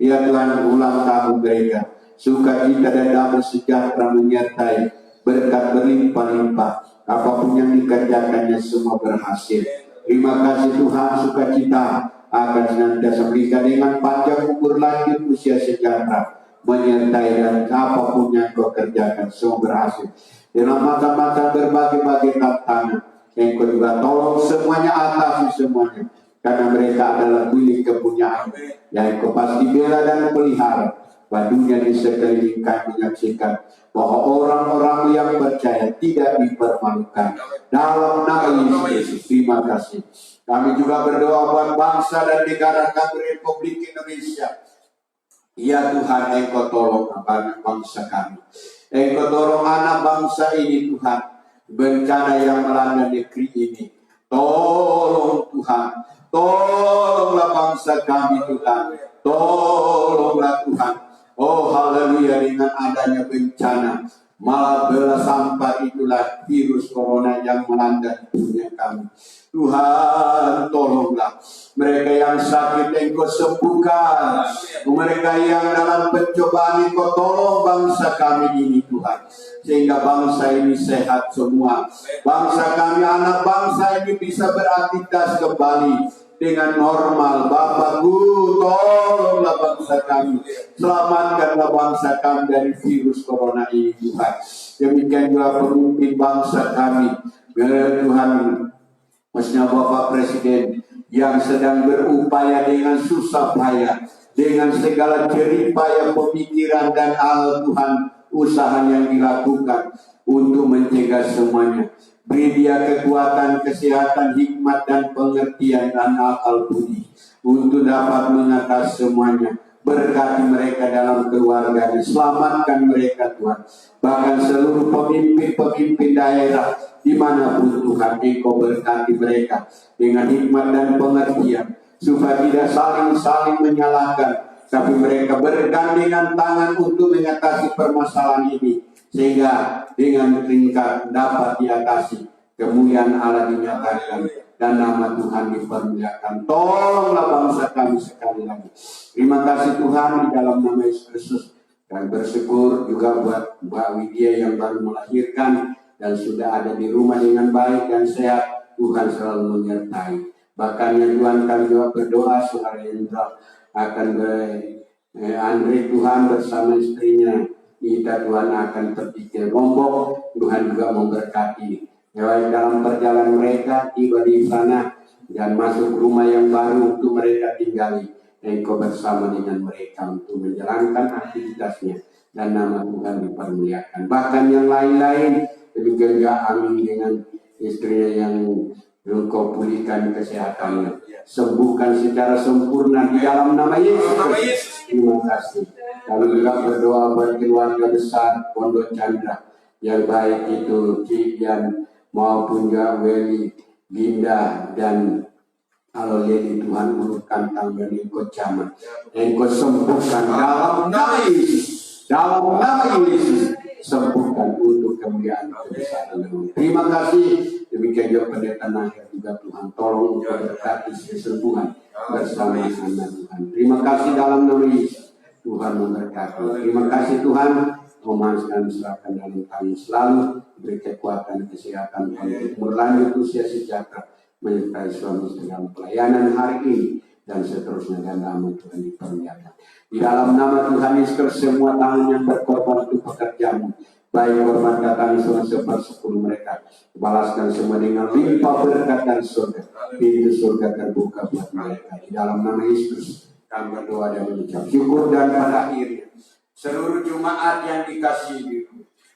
ya Tuhan ulang tahun mereka. Sukacita dan damai sejahtera menyertai, berkat berlimpah-limpah. Apapun yang dikerjakannya semua berhasil. Terima kasih Tuhan, sukacita akan senantiasa berikan dengan panjang umur, lanjut usia sejahtera menyertai, dan apapun yang kau kerjakan semua berhasil. Dalam masa-masa berbagai-bagai tantangan, engkau juga tolong semuanya, atasi semuanya, karena mereka adalah milik kepunyaan yang engkau pasti bela dan pelihara. Badunya di sekeliling kami menyaksikan bahwa orang-orang yang percaya tidak dipermalukan. Dalam nama Yesus, terima kasih. Kami juga berdoa buat bangsa dan negara kami, Republik Indonesia. Ya Tuhan, engkau tolong anak bangsa kami. Engkau tolong anak bangsa ini Tuhan. Bencana yang melanda negeri ini, tolong Tuhan. Tolonglah bangsa kami Tuhan. Tolonglah Tuhan. Oh haleluya, dengan adanya bencana, malah bela sampah itulah virus corona yang melanda dunia kami. Tuhan tolonglah mereka yang sakit, engkau sembuhkan. Mereka yang dalam pencobaan, engkau tolong bangsa kami ini Tuhan, sehingga bangsa ini sehat semua. Bangsa kami, anak bangsa ini bisa beraktivitas kembali dengan normal. Bapakku, tolonglah bangsa kami, selamatkanlah bangsa kami dari virus corona ini Tuhan. Demikian juga pemimpin bangsa kami, Tuhan, maksudnya Bapak Presiden yang sedang berupaya dengan susah payah, dengan segala jeripaya pemikiran dan Tuhan usaha yang dilakukan untuk mencegah semuanya. Beri dia kekuatan, kesehatan, hikmat, dan pengertian dan akal budi untuk dapat mengatasi semuanya. Berkati mereka dalam keluarganya, selamatkan mereka Tuhan. Bahkan seluruh pemimpin-pemimpin daerah dimanapun Tuhan, engkau berkati mereka dengan hikmat dan pengertian, supaya tidak saling menyalahkan, tapi mereka bergandengan tangan untuk mengatasi permasalahan ini, sehingga dengan tingkat dapat diatasi, kemuliaan Allah dinyatakan dan nama Tuhan dipermuliakan. Tolonglah bangsa kami sekali lagi. Terima kasih Tuhan, di dalam nama Yesus Kristus. Dan bersyukur juga buat Mbak Widya yang baru melahirkan dan sudah ada di rumah dengan baik dan sehat. Tuhan selalu menyertai. Bahkan ya Tuhan, kami juga berdoa Saudara Hendra akan Andre Tuhan bersama istrinya. Kita Tuhan akan pergi ke Lombok, Tuhan juga memberkati. Lewat dalam perjalanan mereka tiba di sana dan masuk rumah yang baru untuk mereka tinggali. Engkau bersama dengan mereka untuk menjalankan aktivitasnya dan nama Tuhan dipermuliakan. Bahkan yang lain-lain demikian juga amin dengan istrinya yang Engkau pulihkan kesehatannya, sembuhkan secara sempurna di dalam nama Yesus. Terima kasih. Kami juga berdoa buat keluarga besar Pondok Chandra yang baik itu Cian maupun juga Weli, Ginda dan kalau Leli, Tuhan urutkan tanggal Engkau camat. Engkau sembuhkan dalam nama Yesus. Dalam nama Yesus sembuhkan untuk kemuliaan kebesaran. Terima kasih. Demikian juga pendeta Nahir juga Tuhan tolong untuk berkati kesembuhan bersama anak Tuhan. Terima kasih dalam nama Yesus. Tuhan memberkati. Terima kasih Tuhan. Memanaskan serahkan dalam kami selalu beri kekuatan, kesehatan, berlanjut usia sejahtera menyertai suami dalam pelayanan hari ini dan seterusnya, dan nama Tuhan dipermuliakan. Di dalam nama Tuhan Yesus, semua tangan yang berkorban untuk pekerjaanmu, baik korban datang sepersepuluh mereka, balaskan semua dengan limpah berkat dan surga. Pintu surga terbuka buat mereka. Di dalam nama Yesus kami berdoa dan mengucap syukur. Dan pada akhirnya seluruh jemaat yang dikasihi,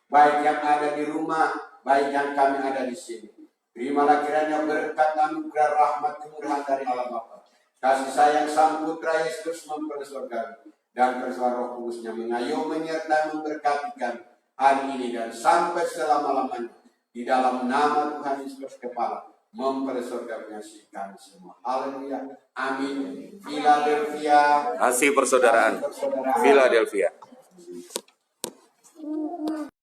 baik yang ada di rumah, baik yang kami ada di sini, Terimalah kiranya berkat anugerah rahmat kemurahan dari Allah Bapa, kasih sayang Sang Putra Yesus mempelai surga, dan persoalan Roh Kudusnya mengayomi menyertai memberkati kami hari ini dan sampai selama-lamanya. Di dalam nama Tuhan Yesus Kepala, mempelai surga mengasihi kami semua. Haleluya. Amin. Philadelphia. Kasih persaudaraan. Philadelphia.